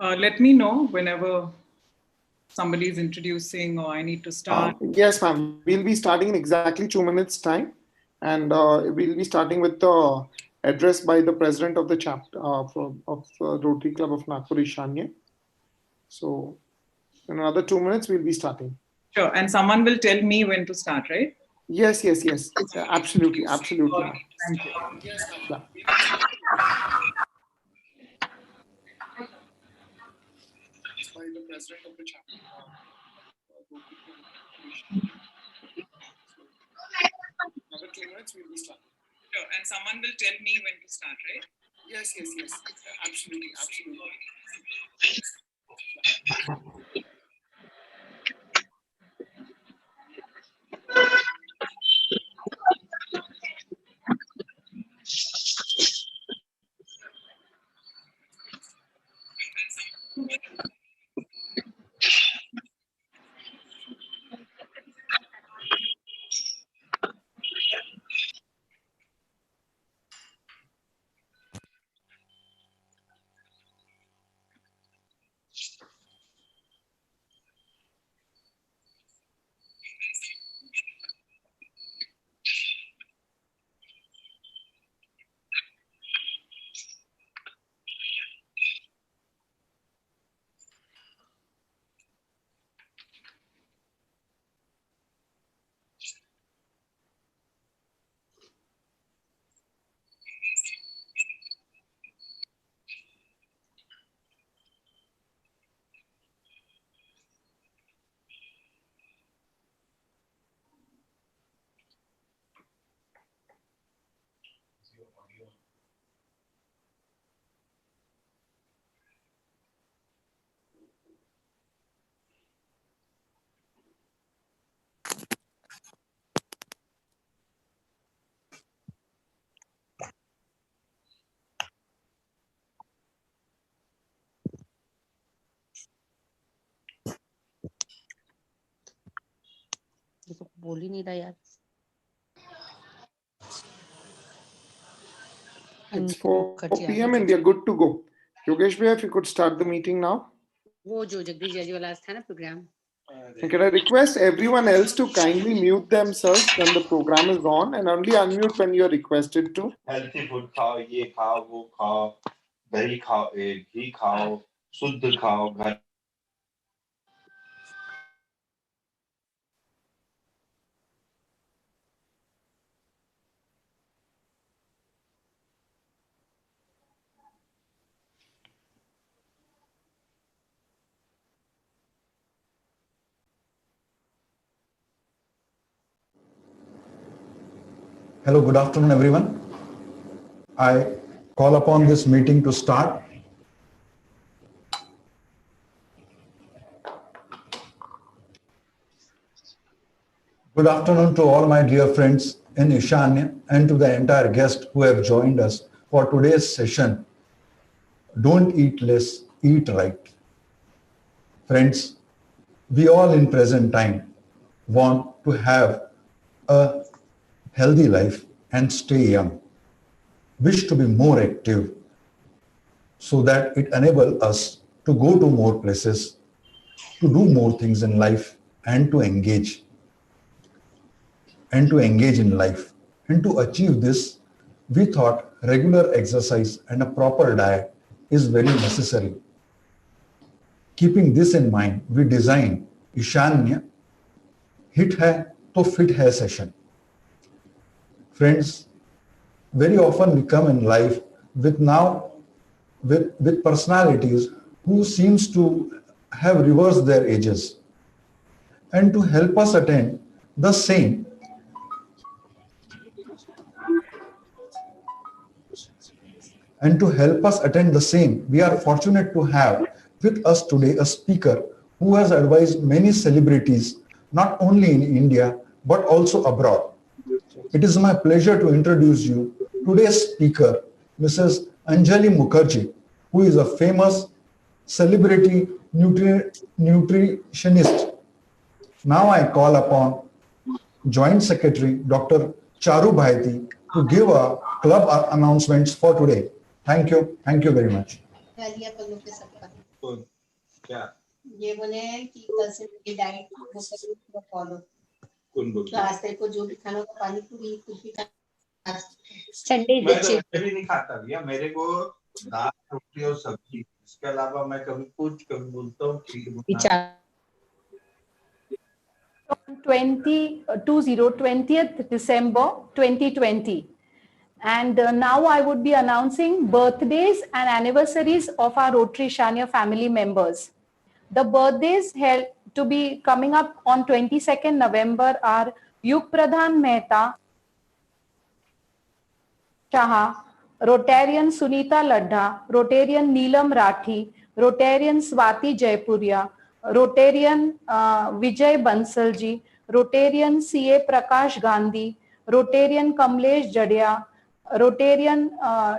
Let me know whenever somebody is introducing or I need to start. Yes, ma'am. We'll be starting in exactly 2 minutes time. And we'll be starting with the address by the president of the chapter of Rotary Club of Nagpur Ishanya. So in another 2 minutes, we'll be starting. Sure. And someone will tell me when to start, right? Yes. Yeah, absolutely. Absolutely. Thank you. Yeah. By the president of the chapter. Another 2 minutes, we'll be starting. Sure. And someone will tell me when to start, right? Yes. Absolutely. बोल ही नहीं रहा यार. It's 4 p.m. and we are good to go. Yogesh bhai, if you could start the meeting now. वो जो जगदीश जी वाला था ना programme. And can I request everyone else to kindly mute themselves when the program is on and only unmute when you are requested to. Healthy food खाओ, ये खाओ, वो खाओ, दही खाओ, घी खाओ, शुद्ध खाओ, घर Hello, good afternoon, everyone. I call upon this meeting to start. Good afternoon to all my dear friends in Ishanya and to the entire guests who have joined us for today's session. Don't eat less, eat right. Friends, we all in present time want to have a healthy life and stay young, wish to be more active so that it enables us to go to more places, to do more things in life and to engage in life. And to achieve this, we thought regular exercise and a proper diet is very necessary. Keeping this in mind, we designed Ishanya Hit Hai to Fit Hai session. Friends, very often we come in life with personalities who seems to have reversed their ages. And to help us attain the same, we are fortunate to have with us today a speaker who has advised many celebrities, not only in India, but also abroad. It is my pleasure to introduce you today's speaker, Mrs. Anjali Mukerjee, who is a famous celebrity nutritionist. Now I call upon Joint Secretary Dr. Charu Bhaiti to give a club announcements for today. Thank you very much. कौन क्या ये बोले कि कल से ये diet वो करो फॉलो कौन बोल क्लास को जो भी खाना होगा पानी पूरी कुछ भी संडे मैं तो कभी नहीं खाता भैया मेरे को दाल रोटी और सब्जी इसके अलावा मैं कभी कुछ कभी बोलता हूँ खीर बना 20th December 2020. And now I would be announcing birthdays and anniversaries of our Rotary Shania family members. The birthdays held to be coming up on 22nd November are Yug Pradhan Mehta, Shaha, Rotarian Sunita Ladha, Rotarian Neelam Rathi, Rotarian Swati Jaipuria, Rotarian Vijay Bansalji, Rotarian C.A. Prakash Gandhi, Rotarian Kamlesh Jadia, Rotarian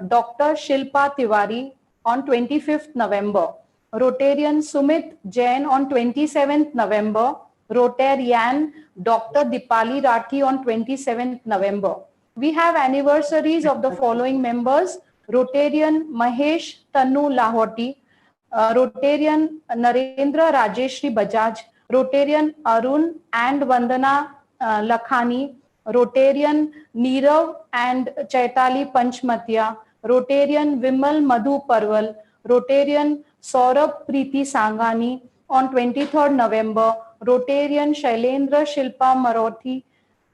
Dr. Shilpa Tiwari on 25th November, Rotarian Sumit Jain on 27th November, Rotarian Dr. Dipali Rathi on 27th November. We have anniversaries of the following members: Rotarian Mahesh Tannu Lahoti, Rotarian Narendra Rajeshri Bajaj, Rotarian Arun and Vandana Lakhani, Rotarian Neerav and Chaitali Panchmatia, Rotarian Vimal Madhu Parwal, Rotarian Saurabh Preeti Sangani on 23rd November, Rotarian Shailendra Shilpa Marothi,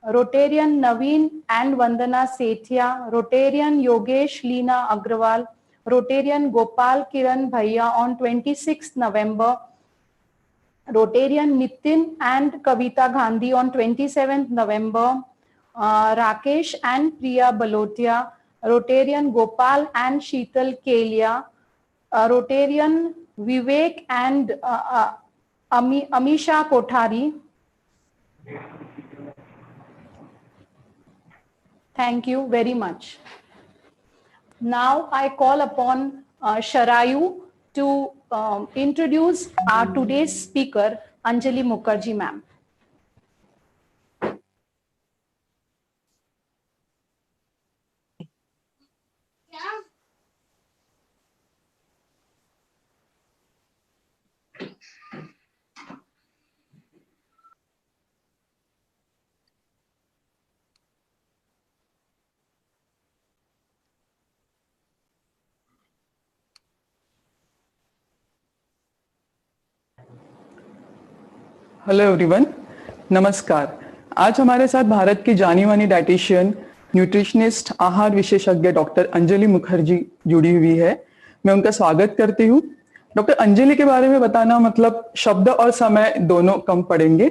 Rotarian Naveen and Vandana Sethia, Rotarian Yogesh Leena Agrawal, Rotarian Gopal Kiran Bhaiya on 26th November, Rotarian Nitin and Kavita Gandhi on 27th November, Rakesh and Priya Balotia, Rotarian Gopal and Sheetal Kelia, Rotarian Vivek and Amisha Kothari. Thank you very much. Now I call upon Sharayu to introduce our today's speaker, Anjali Mukerjee ma'am. Hello everyone, नमस्कार। आज हमारे साथ भारत की जानी मानी dietitian, nutritionist, आहार विशेषज्ञ doctor Anjali Mukherjee जुड़ी हुई है। मैं उनका स्वागत करती हूँ। डॉक्टर अंजलि के बारे में बताना मतलब शब्द और समय दोनों कम पड़ेंगे,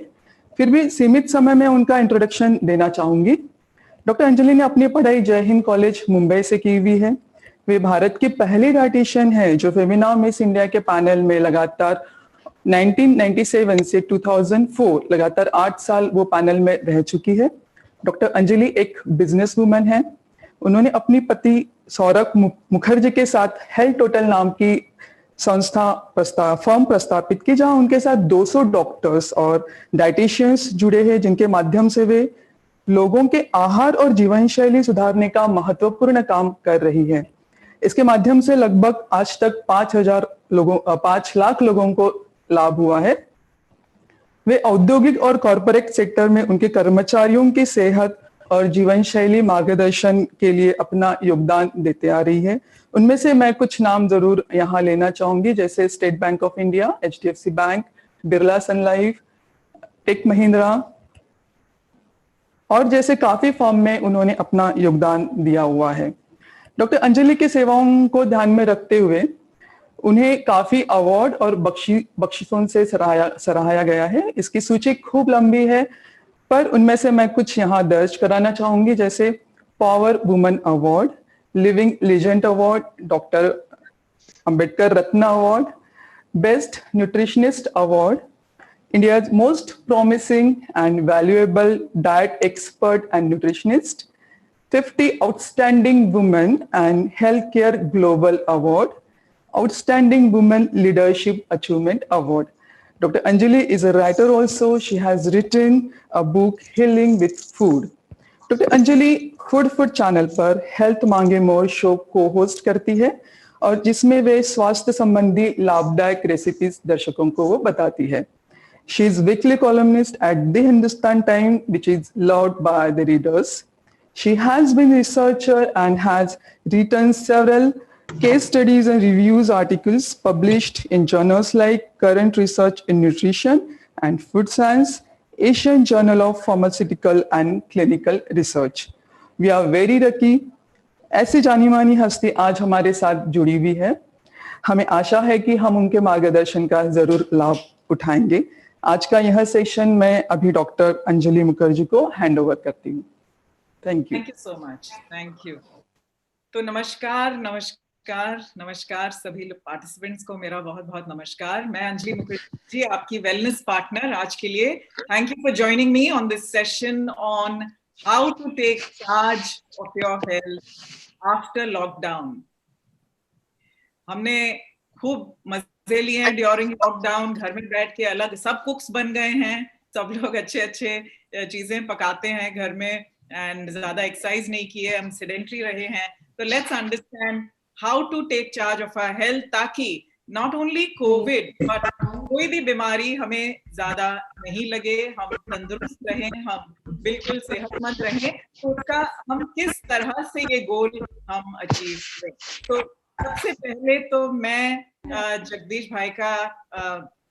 फिर भी सीमित समय में उनका इंट्रोडक्शन देना चाहूंगी। डॉक्टर अंजलि ने अपनी पढ़ाई जय हिंद कॉलेज मुंबई से की हुई है। वे भारत की पहली डाइटिशियन है जो फेमिना मिस इंडिया के पैनल में लगातार 1997 से 2004 लगातार 8 साल वो पैनल में रह चुकी है। डॉक्टर अंजलि एक बिजनेस वुमन है। उन्होंने अपनी पति सौरभ मुखर्जी के साथ हेल्थ टोटल नाम की फर्म प्रस्तापित की, जहां उनके साथ 200 डॉक्टर्स और डाइटिशियंस जुड़े हैं, जिनके माध्यम से वे लोगों के आहार और जीवन शैली सुधारने का महत्वपूर्ण काम कर रही है। इसके माध्यम से लगभग आज तक 5 लाख लोगों को लाभ हुआ है। वे औद्योगिक और कॉरपोरेट सेक्टर में उनके कर्मचारियों की सेहत और जीवन शैली मार्गदर्शन के लिए अपना योगदान देते आ रही है। उनमें से मैं कुछ नाम जरूर यहाँ लेना चाहूंगी, जैसे State Bank of India, HDFC bank, Birla Sun Life, Tech Mahindra और जैसे काफी फर्म में उन्होंने अपना योगदान दिया हुआ है। डॉक्टर अंजलि की सेवाओं को ध्यान में रखते हुए उन्हें काफी अवार्ड और बख्शिशों से सराहाया गया है। इसकी सूची खूब लंबी है, पर उनमें से मैं कुछ यहाँ दर्ज कराना चाहूंगी, जैसे power woman award, living legend award, doctor Ambedkar Ratna award, best nutritionist award, India's most promising and valuable diet expert and nutritionist, 50 Outstanding Women and Healthcare Global Award, Outstanding Women Leadership Achievement Award. Dr. Anjali is a writer also. She has written a book, Healing with Food. Dr. Anjali food channel पर health मांगे मोर show को host करती है और जिसमें वे स्वास्थ्य संबंधी लाभदायक रेसिपीज दर्शकों को वो बताती है. She is weekly columnist at the Hindustan Time, which is loved by the readers. She has been a researcher and has written several case studies and reviews articles published in journals like Current Research in Nutrition and Food Science, Asian Journal of Pharmaceutical and Clinical Research. We are very lucky. ऐसी जानी मानी हस्ती आज हमारे साथ जुड़ी हुई है. हमें आशा है कि हम उनके मार्गदर्शन का जरूर लाभ उठाएंगे. आज का यह सेशन मैं अभी डॉक्टर अंजलि मुखर्जी को हैंड ओवर करती हूँ. Thank you. Thank you so much. Thank you. तो नमस्कार सभी पार्टिसिपेंट्स को मेरा बहुत बहुत नमस्कार. मैं अंजलि मुकर्जी, आपकी वेलनेस पार्टनर आज के लिए. Thank you for joining me on this session on how to take charge of your health after lockdown. हमने खूब मजे लिए हैं ड्यूरिंग लॉकडाउन. घर में बैठ के अलग सब कुक्स बन गए हैं. सब लोग अच्छे चीजें पकाते हैं घर में एंड ज्यादा एक्सरसाइज नहीं किए, हम सेडेंटरी रहे हैं. तो let's understand how to take charge of our health ताकि नॉट ओनली कोविड बट कोई भी बीमारी हमें ज्यादा नहीं लगे, हम तंदुरुस्त रहें, हम बिल्कुल सेहतमंद रहें. तो उसका हम किस तरह से ये गोल हम अचीव करें. तो सबसे पहले तो मैं जगदीश भाई का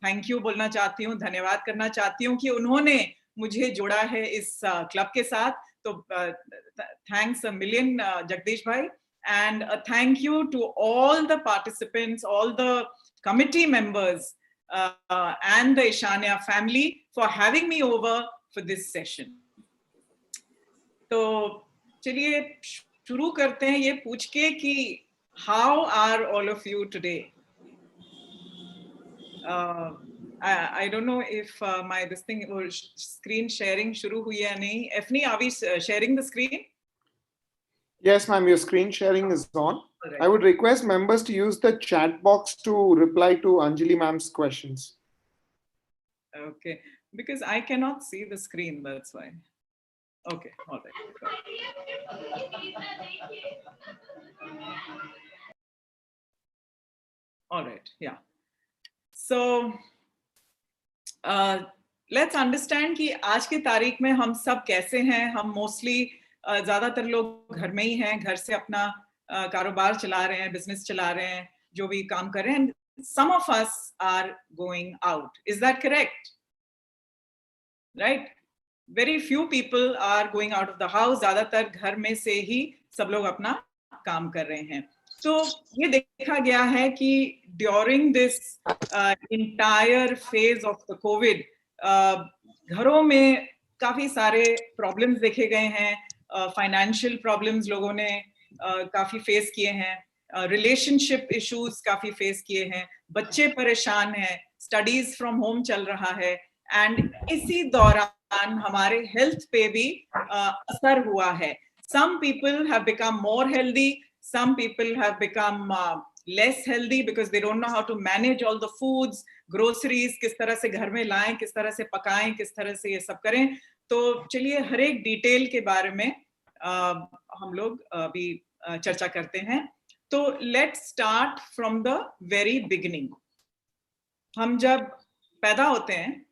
थैंक यू बोलना चाहती हूँ, धन्यवाद करना चाहती हूँ कि उन्होंने मुझे जोड़ा है इस क्लब के साथ. तो थैंक्स अ मिलियन जगदीश भाई. And a thank you to all the participants, all the committee members and the Ishania family for having me over for this session. तो चलिए शुरू करते हैं ये पूछ के कि how are all of you today? I don't know if my this thing or screen sharing शुरू हुई है नहीं. Efni, are we sharing the screen? Yes, ma'am, your screen sharing is on. Right. I would request members to use the chat box to reply to Anjali ma'am's questions. Okay, because I cannot see the screen, that's why. Okay, all right. All right, yeah. So, let's understand कि आज की तारीख में हम सब कैसे हैं. हम mostly ज्यादातर लोग घर में ही हैं, घर से अपना कारोबार चला रहे हैं, बिजनेस चला रहे हैं, जो भी काम कर रहे हैं. Some of us are going out. Is that correct? Right? Very few people are going out of the house. ज्यादातर घर में से ही सब लोग अपना काम कर रहे हैं. तो ये देखा गया है कि during this entire phase of the COVID, घरों में काफी सारे problems देखे गए हैं. फाइनेंशियल प्रॉब्लम्स लोगों ने काफी फेस किए हैं, रिलेशनशिप इश्यूज काफी फेस किए हैं, बच्चे परेशान हैं, स्टडीज फ्रॉम होम चल रहा है एंड इसी दौरान हमारे हेल्थ पे भी असर हुआ है. Some people have become more healthy, some people have become less healthy because they don't know how to manage all the foods, groceries किस तरह से घर में लाएं, किस तरह से पकाएं, किस तरह से ये सब करें. तो चलिए हर एक डिटेल के बारे में हम लोग अभी चर्चा करते हैं. तो let's start from the very beginning. हम जब पैदा होते हैं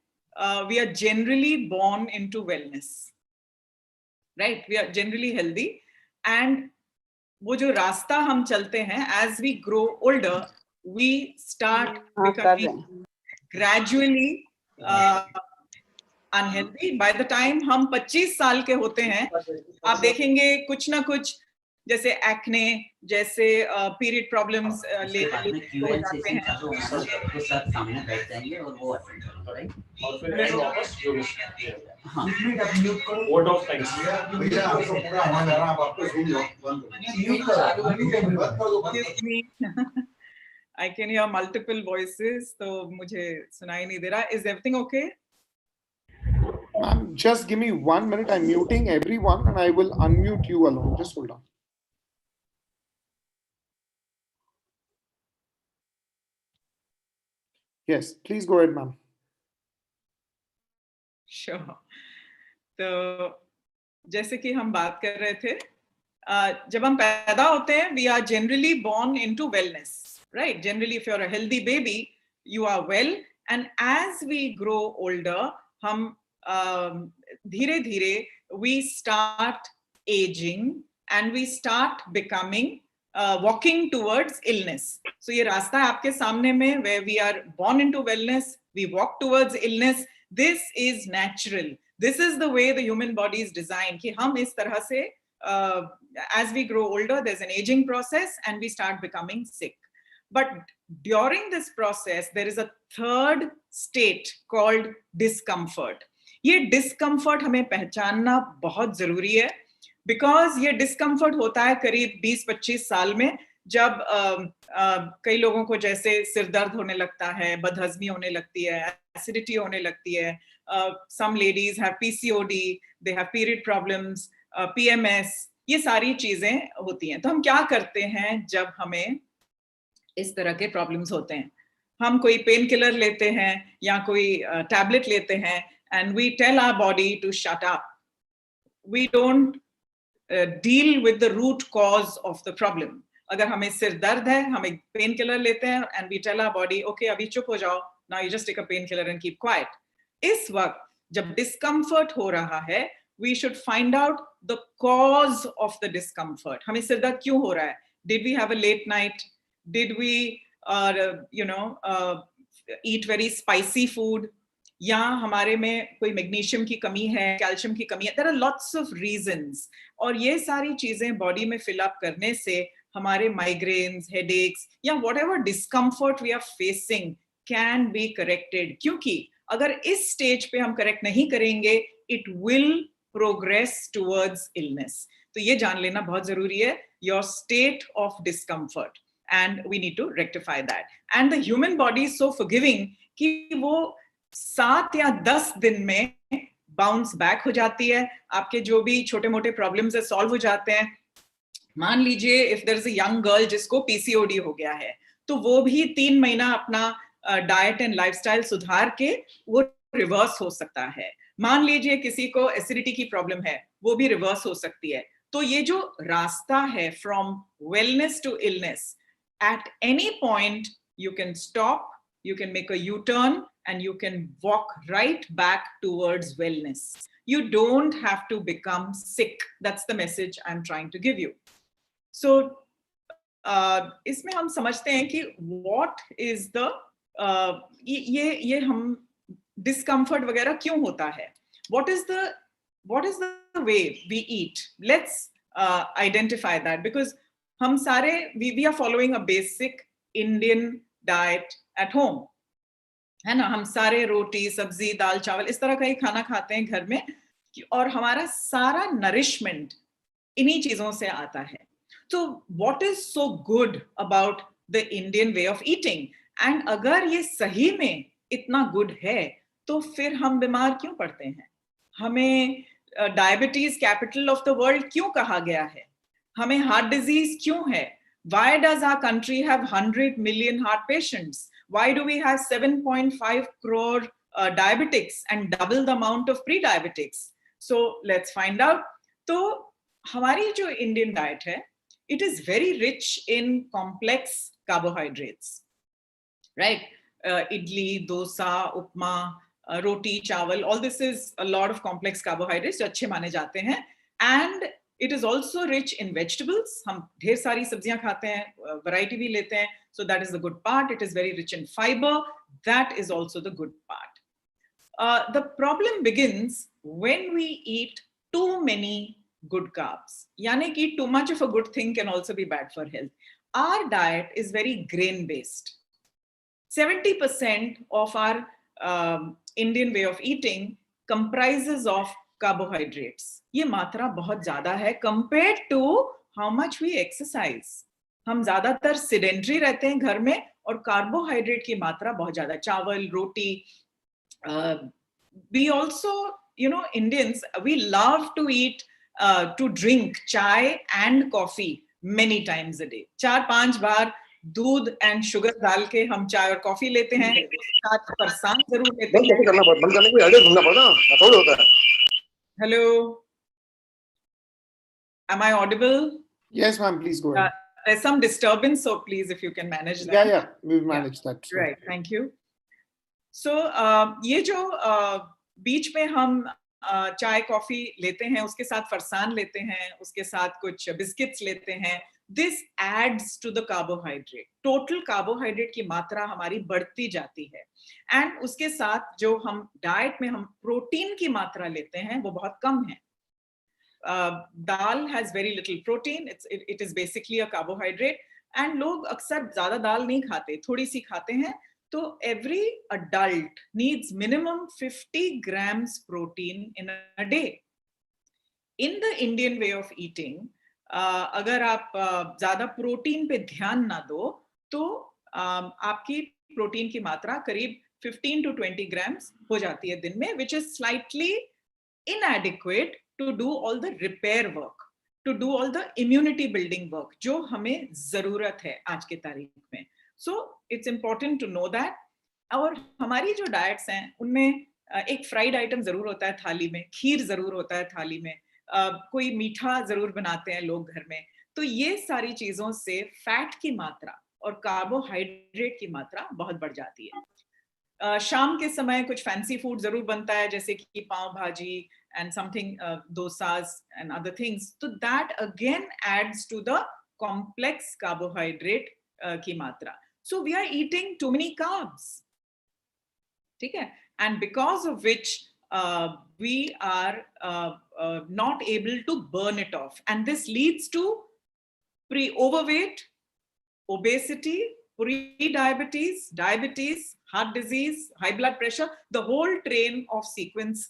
we are generally born into wellness, right? We are generally healthy and वो जो रास्ता हम चलते हैं as we grow older we start becoming gradually unhealthy. By the time हम 25 साल के होते हैं आप देखेंगे कुछ ना कुछ जैसे एक्ने, जैसे पीरियड प्रॉब्लम्स ले जाते हैं. I can hear multiple voices, तो मुझे सुनाई नहीं दे रहा. Is everything okay? Just give me 1 minute. I'm muting everyone and I will unmute you alone. Just hold on. Yes, please go ahead, ma'am. Sure. तो जैसे कि हम बात कर रहे थे जब हम पैदा होते हैं, we are generally born into wellness, right? Generally, if you're a healthy baby, you are well, and as we grow older, हम धीरे धीरे we start aging and we start becoming walking towards illness. So ये रास्ता है आपके सामने में, where we are born into wellness, we walk towards illness. This is natural. This is the way the human body is designed. कि हम इस तरह से as we grow older, there's an aging process and we start becoming sick. But during this process, there is a third state called discomfort. ये discomfort हमें पहचानना बहुत जरूरी है, because ये discomfort होता है करीब 20-25 साल में, जब कई लोगों को जैसे सिर दर्द होने लगता है, बदहजमी होने लगती है, एसिडिटी होने लगती है. Some ladies have PCOD, they have period problems, PMS, ये सारी चीजें होती हैं. तो हम क्या करते हैं जब हमें इस तरह के प्रॉब्लम्स होते हैं? हम कोई पेन किलर लेते हैं या कोई टैबलेट लेते हैं, and we tell our body to shut up. We don't deal with the root cause of the problem. अगर हमें सिर दर्द है, हम एक पेन किलर लेते हैं and we tell our body, okay, अभी चुप हो जाओ, now you just take a pain killer and keep quiet. इस वक्त जब discomfort हो रहा है, we should find out the cause of the discomfort. हमें सिर दर्द क्यों हो रहा है? Did we have a late night? Did we eat very spicy food? या हमारे में कोई मैग्नीशियम की कमी है, कैल्शियम की कमी है. There are lots of reasons. और ये सारी चीजें बॉडी में फिल अप करने से हमारे माइग्रेन्स, हेडेक्स या whatever discomfort we are facing can be corrected. क्योंकि अगर इस स्टेज पे हम करेक्ट नहीं करेंगे, it will progress towards illness. तो ये जान लेना बहुत जरूरी है, your state of discomfort, and we need to rectify that. And the human body is so forgiving कि वो 7 या 10 दिन में बाउंस बैक हो जाती है. आपके जो भी छोटे मोटे प्रॉब्लम्स है सॉल्व हो जाते हैं. मान लीजिए if there is a young girl जिसको पीसीओडी हो गया है, तो वो भी 3 महीना अपना डाइट एंड लाइफस्टाइल सुधार के वो रिवर्स हो सकता है. मान लीजिए किसी को एसिडिटी की प्रॉब्लम है, वो भी रिवर्स हो सकती है. तो ये जो रास्ता है from wellness to illness, at any point you can stop, you can make a U-turn and you can walk right back towards wellness. You don't have to become sick. That's the message I'm trying to give you. So, इसमें हम समझते हैं कि what is the ये हम discomfort वगैरह क्यों होता है? What is the way we eat? Let's identify that, because हम सारे we are following a basic Indian diet at home, है ना. हम सारे रोटी, सब्जी, दाल, चावल इस तरह का ही खाना खाते हैं घर में, और हमारा सारा नरिशमेंट इन्हीं चीजों से आता है. तो what is so good about the Indian way of eating? And अगर ये सही में इतना गुड है, तो फिर हम बीमार क्यों पड़ते हैं? हमें diabetes capital of the world क्यों कहा गया है? हमें हार्ट डिजीज क्यों है? Why does our country have 100 million heart patients? Why do we have 7.5 crore diabetics and double the amount of pre-diabetics? So let's find out. तो हमारी जो Indian diet है, it is very rich in complex carbohydrates, right? Idli, dosa, upma, roti, chawal, all this is a lot of complex carbohydrates जो अच्छे माने जाते हैं. And it is also rich in vegetables. हम ढेर सारी सब्जियां खाते हैं, variety भी लेते हैं, so that is the good part. It is very rich in fiber. That is also the good part. The problem begins when we eat too many good carbs. यानी कि too much of a good thing can also be bad for health. Our diet is very grain based. 70% of our Indian way of eating comprises of carbohydrates. ये मात्रा बहुत ज्यादा है compared to how much we exercise. हम ज्यादातर sedentary रहते हैं घर में, और कार्बोहाइड्रेट की मात्रा बहुत ज्यादा. चावल, रोटी. We also, Indians, we love to eat, to drink chai and coffee many times a day. 4-5 बार दूध एंड शुगर डाल के हम चाय और कॉफी लेते हैं. साथ फरसान जरूर लेते हैं. Hello, Am I audible? Yes, ma'am, please go ahead. There's some disturbance, so please, if you can manage that. Yeah, we've managed that. So. Right, thank you. So ये जो बीच में हम चाय कॉफी लेते हैं, उसके साथ फरसान लेते हैं, उसके साथ कुछ बिस्किट्स लेते हैं, this adds to the carbohydrate. Total carbohydrate की मात्रा हमारी बढ़ती जाती है, and उसके साथ जो हम डाइट में हम प्रोटीन की मात्रा लेते हैं वो बहुत कम है. दाल has very little protein. It is basically a carbohydrate, and लोग अक्सर ज़्यादा दाल नहीं खाते, थोड़ी सी खाते हैं. तो every adult needs minimum 50 grams protein in a day. In the Indian way of eating, अगर आप ज़्यादा प्रोटीन पे ध्यान ना दो तो आपकी प्रोटीन की मात्रा करीब 15 to 20 grams हो जाती है दिन में, which is slightly inadequate to do all the repair work, to do all the immunity building work जो हमें ज़रूरत है आज के तारीख में. So it's important to know that. और हमारी जो डाइट्स हैं उनमें एक फ्राइड आइटम जरूर होता है थाली में, खीर जरूर होता है थाली में, कोई मीठा जरूर बनाते हैं लोग घर में. तो ये सारी चीजों से फैट की मात्रा और कार्बोहाइड्रेट की मात्रा बहुत बढ़ जाती है. शाम के समय कुछ फैंसी फूड जरूर बनता है, जैसे कि pav bhaji and something, dosas and other things. तो that again adds to the complex carbohydrate की मात्रा. So we are eating too many carbs, ठीक है, and because of which we are not able to burn it off, and this leads to overweight, obesity, pre-diabetes, diabetes, heart disease, high blood pressure. The whole train of sequence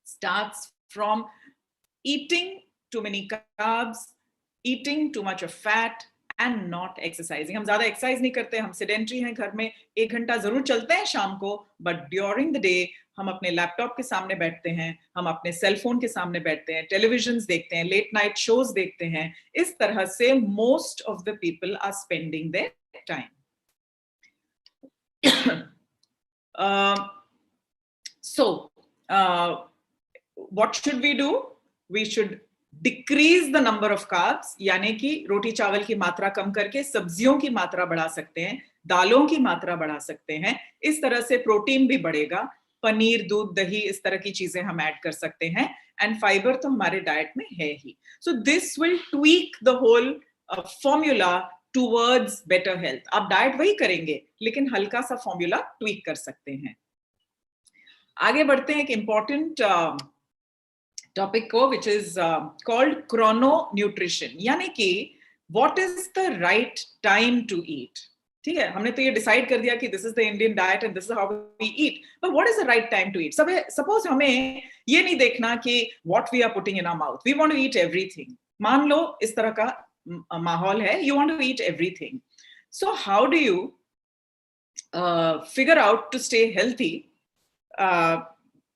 starts from eating too many carbs, eating too much of fat, and not exercising. हम ज़्यादा exercise नहीं करते, हम sedentary हैं, घर में 1 घंटा जरूर चलते हैं शाम को, but during the day हम अपने लैपटॉप के सामने बैठते हैं, हम अपने सेल फोन के सामने बैठते हैं, टेलीविजन देखते हैं, लेट नाइट शोज देखते हैं. इस तरह से most of the people are spending their time. So what should we do? We should decrease the number of carbs, यानी कि रोटी चावल की मात्रा कम करके सब्जियों की मात्रा बढ़ा सकते हैं, दालों की मात्रा बढ़ा सकते हैं. इस तरह से प्रोटीन भी बढ़ेगा, पनीर, दूध, दही, इस तरह की चीजें हम ऐड कर सकते हैं. एंड फाइबर तो हमारे डाइट में है ही. So this will tweak the whole formula towards better health. आप डाइट वही करेंगे लेकिन हल्का सा फॉर्मूला ट्वीक कर सकते हैं. आगे बढ़ते हैं एक इंपॉर्टेंट टॉपिक को, which is called chrono nutrition, यानी कि what is the right time to eat. ठीक है, हमने तो ये डिसाइड कर दिया कि this is the Indian diet and this is how we eat, but what is the right time to eat. Suppose हमें ये नहीं देखना कि what we are putting in our mouth, we want to eat everything. मान लो इस तरह का माहौल है, you want to eat everything. So how do you figure out to stay healthy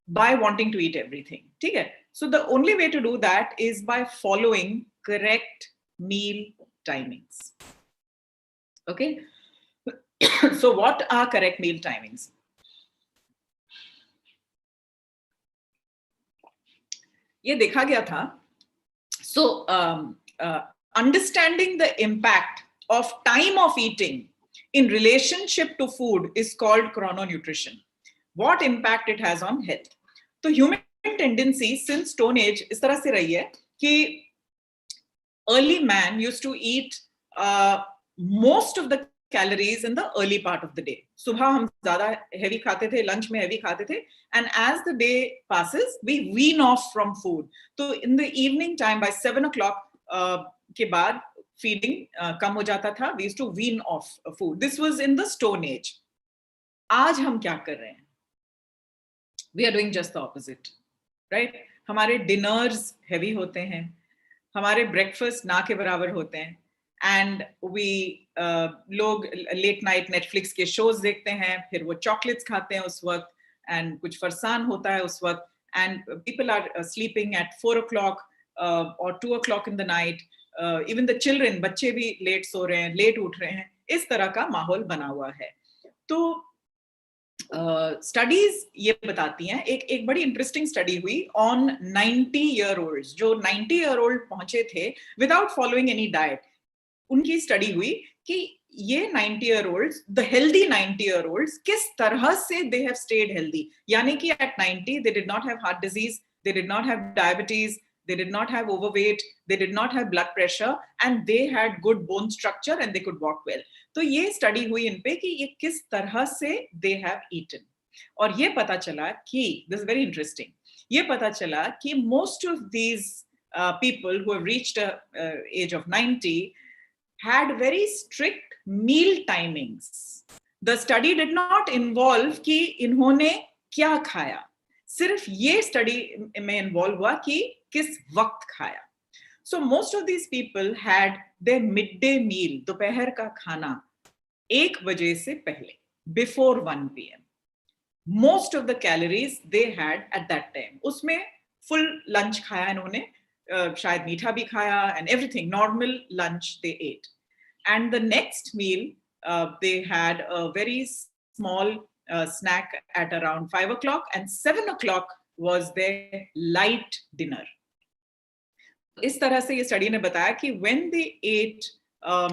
by wanting to eat everything? ठीक है. So the only way to do that is by following correct meal timings. Okay. So what are correct meal timings? ये देखा गया था. So understanding the impact of time of eating in relationship to food is called chrononutrition. What impact it has on health. तो human tendency since stone age इस तरह से रही है कि early man used to eat most of the calories in the early part of the day. सुबह हम ज़्यादा heavy खाते थे, lunch में heavy खाते थे, and as the day passes we wean off from food. तो in the evening time by 7 o'clock के बाद feeding कम हो जाता था. We used to wean off food. This was in the stone age. आज हम क्या कर रहे हैं? We are doing just the opposite, right? हमारे dinners heavy होते हैं, हमारे breakfast ना के बराबर होते हैं, and we लोग late night Netflix के shows देखते हैं, फिर वो chocolates खाते हैं उस वक्त, and कुछ फरसान होता है उस वक्त, and people are sleeping at 4 o'clock or 2 o'clock in the night. Even the children, बच्चे भी late सो रहे हैं, late उठ रहे हैं. इस तरह का माहौल बना हुआ है. तो स्टडीज ये बताती हैं, एक बड़ी इंटरेस्टिंग स्टडी हुई ऑन 90-year-olds, जो 90-year-old पहुंचे थे विदाउट फॉलोइंग एनी डाइट. उनकी स्टडी हुई कि ये 90-year-olds, द हेल्दी 90-year-olds, किस तरह से दे हैव स्टेड हेल्दी. यानी कि at 90 they did not have heart disease, they did not have diabetes, they did not have overweight, they did not have blood pressure, and they had good bone structure and they could walk well. तो ये study हुई इन पे कि ये किस तरह से they have eaten. और ये पता चला कि, this is very interesting, ये पता चला कि most of these people who have reached a age of 90 had very strict meal timings. The study did not involve कि इन्होंने क्या खाया, सिर्फ ये स्टडी में इन्वॉल्व हुआ कि किस वक्त खाया. So most of these people had their mid day meal, दोपहर का खाना 1 बजे से पहले, before 1 PM. Most of the calories they had at that time. उसमें फुल लंच खाया इन्होंने, शायद मीठा भी खाया, and everything normal lunch they ate. And the next meal they had a very small snack at around 5 o'clock, and 7 o'clock was their light dinner. इस तरह से ये स्टडी ने बताया कि when they ate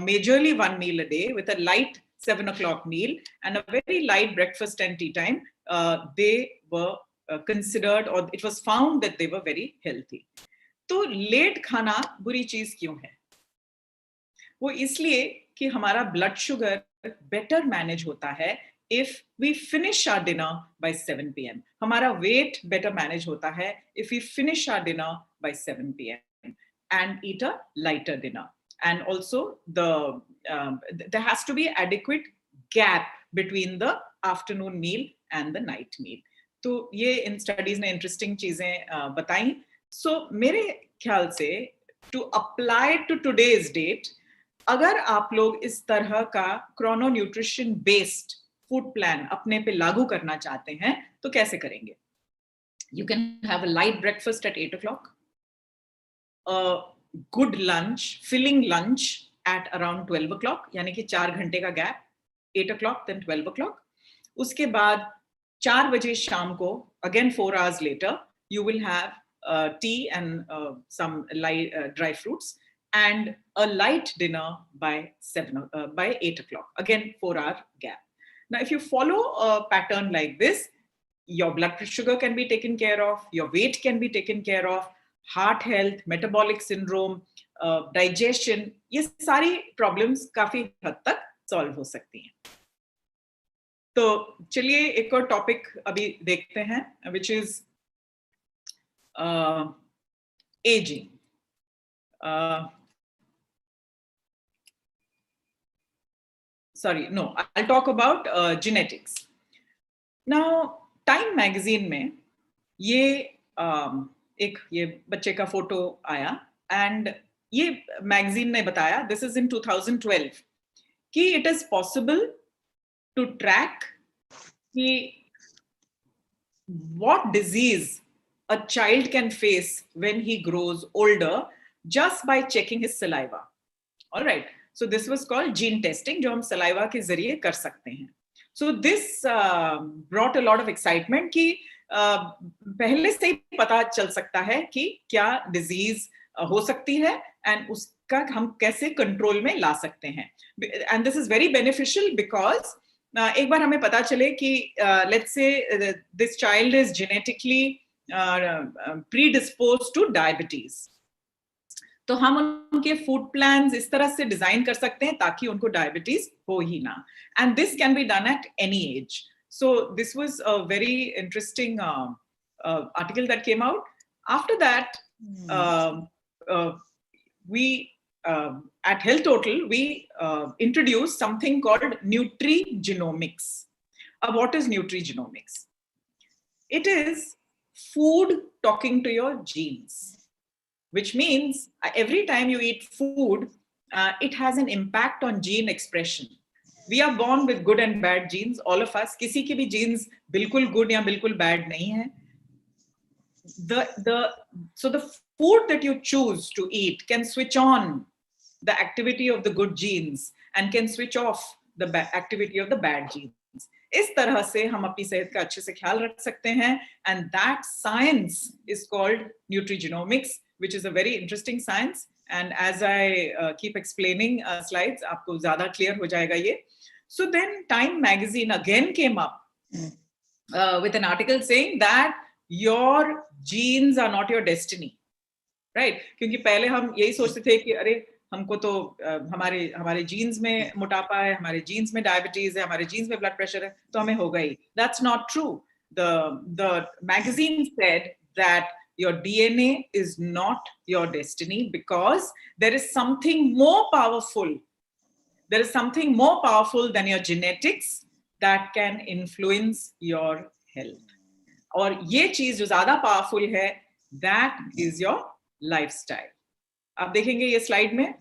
majorly 1 meal a day with a light 7 o'clock meal and a very light breakfast and tea time, they were considered, or it was found that they were very healthy. तो late खाना बुरी चीज क्यों है? वो इसलिए कि हमारा ब्लड शुगर बेटर मैनेज होता है if we finish our dinner by 7 PM. हमारा weight better manage होता है if we finish our dinner by 7 PM and eat a lighter dinner. And also there has to be adequate gap between the afternoon meal and the night meal. तो ये in studies ने interesting चीजें बताई. सो मेरे ख्याल से to apply to today's date, अगर आप लोग इस तरह का Chrono nutrition based food plan अपने पे लागू करना चाहते हैं तो कैसे करेंगे? You can have a light breakfast at 8 o'clock, a good lunch, filling lunch at around 12 o'clock, यानी कि 4 घंटे का गैप, 8 o'clock then 12 o'clock. उसके बाद 4 बजे शाम को, again 4 hours later, you will have tea and some light dry fruits, and a light dinner by 8 o'clock, again 4-hour gap. Now, if you follow a pattern like this, your blood sugar can be taken care of, your weight can be taken care of, heart health, metabolic syndrome, digestion, ये सारी problems काफी हद तक solve हो सकती हैं. तो चलिए एक और topic अभी देखते हैं, which is aging. Sorry, no, I'll talk about genetics. Now, Time magazine में ये ये बच्चे का फोटो आया, and ये magazine ने बताया, this is in 2012, कि it is possible to track कि what disease a child can face when he grows older just by checking his saliva. All right. So this was called gene testing, जो हम saliva के जरिए कर सकते हैं. So this brought a lot of excitement कि पहले से ही पता चल सकता है कि क्या disease हो सकती है and उसका हम कैसे control में ला सकते हैं. And this is very beneficial because एक बार हमें पता चले कि let's say this child is genetically predisposed to diabetes. तो हम उनके फूड प्लान्स इस तरह से डिजाइन कर सकते हैं ताकि उनको डायबिटीज हो ही ना. And this can be done at any as. So this was a very interesting article that came out. After that we at Health Total we introduced something called nutrigenomics. What is nutrigenomics? It is food talking to your genes, which means every time you eat food, it has an impact on gene expression. We are born with good and bad genes, all of us. किसी की भी genes बिल्कुल good या बिल्कुल bad नहीं है. So the food that you choose to eat can switch on the activity of the good genes and can switch off the activity of the bad genes. इस तरह से हम अपनी सेहत का अच्छे से ख्याल रख सकते हैं, and that science is called nutrigenomics, which is a very interesting science, and as I keep explaining slides आपको ज्यादा क्लियर हो जाएगा ये. So then Time magazine again came up with an article saying that your genes are not your destiny, right? क्योंकि पहले हम यही सोचते थे कि अरे हमको तो हमारे जीन्स में मोटापा है, हमारे जीन्स में डायबिटीज है, हमारे जीन्स में ब्लड प्रेशर है, तो हमें होगा ही. That's not true. The magazine said that your DNA is not your destiny because there is something more powerful. There is something more powerful than your genetics that can influence your health. और ये चीज जो ज्यादा powerful है, that is your lifestyle. आप देखेंगे ये slide में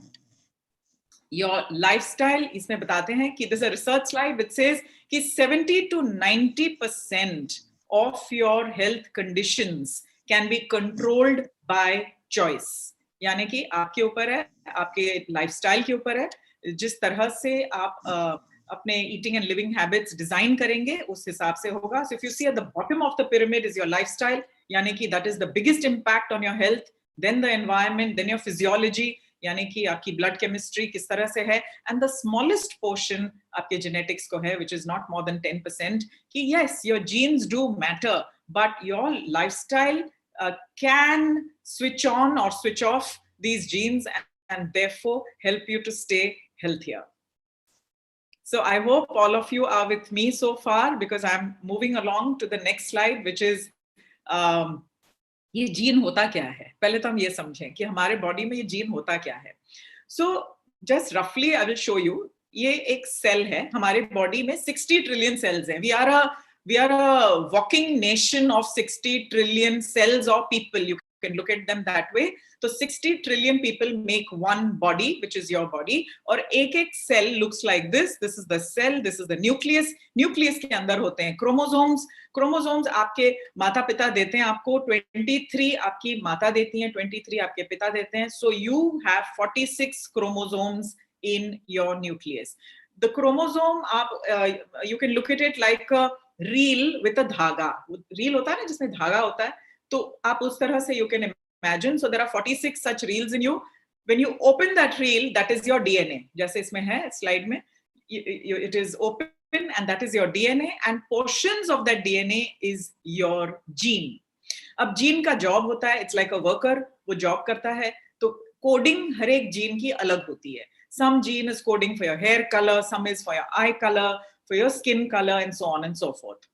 your lifestyle, इसमें बताते हैं कि this is a research slide which says कि 70 to 90% of your health conditions can be controlled by choice. यानी कि आपके ऊपर है, आपके लाइफस्टाइल के ऊपर है, जिस तरह से आप अपने eating and living habits design करेंगे उस हिसाब से होगा. So if you see at the bottom of the pyramid is your lifestyle, यानी कि that is the biggest impact on your health, then the environment, then your physiology, यानी कि आपकी ब्लड केमिस्ट्री किस तरह से है, एंड द स्मॉलेस्ट पोर्शन आपके जेनेटिक्स को है, which is not more than 10%. कि yes, your jeans do matter, but your lifestyle can switch on or switch off these genes and therefore help you to stay healthier. So I hope all of you are with me so far, because I'm moving along to the next slide, which is ये gene होता क्या है. पहले तो हम ये समझें कि हमारे बॉडी में ये जीन होता क्या है. So just roughly I will show you. ये एक सेल है. हमारे बॉडी में 60 ट्रिलियन सेल्स हैं. We are a walking nation of 60 trillion cells or people. You can look at them that way. So 60 trillion people make one body, which is your body. और एक cell looks like this. This is the cell. This is the nucleus. Nucleus के अंदर होते हैं chromosomes. Chromosomes आपके माता पिता देते हैं आपको. 23 आपकी माता देती हैं, 23 आपके पिता देते हैं. So you have 46 chromosomes in your nucleus. The chromosome, you can look at it like a reel with a धागा. Reel होता है ना जिसमें धागा होता है, तो आप उस तरह से you can imagine. So there are 46 such reels in you. When you open that reel, that is your DNA. जैसे इसमें है स्लाइड में, it is open and that is your DNA, and portions of that DNA is your gene. अब gene का job होता है, it's like a worker, वो job करता है. तो कोडिंग हर एक जीन की अलग होती है. Some gene is coding for your hair color, some is for your eye color, for your skin color, and so on and so forth.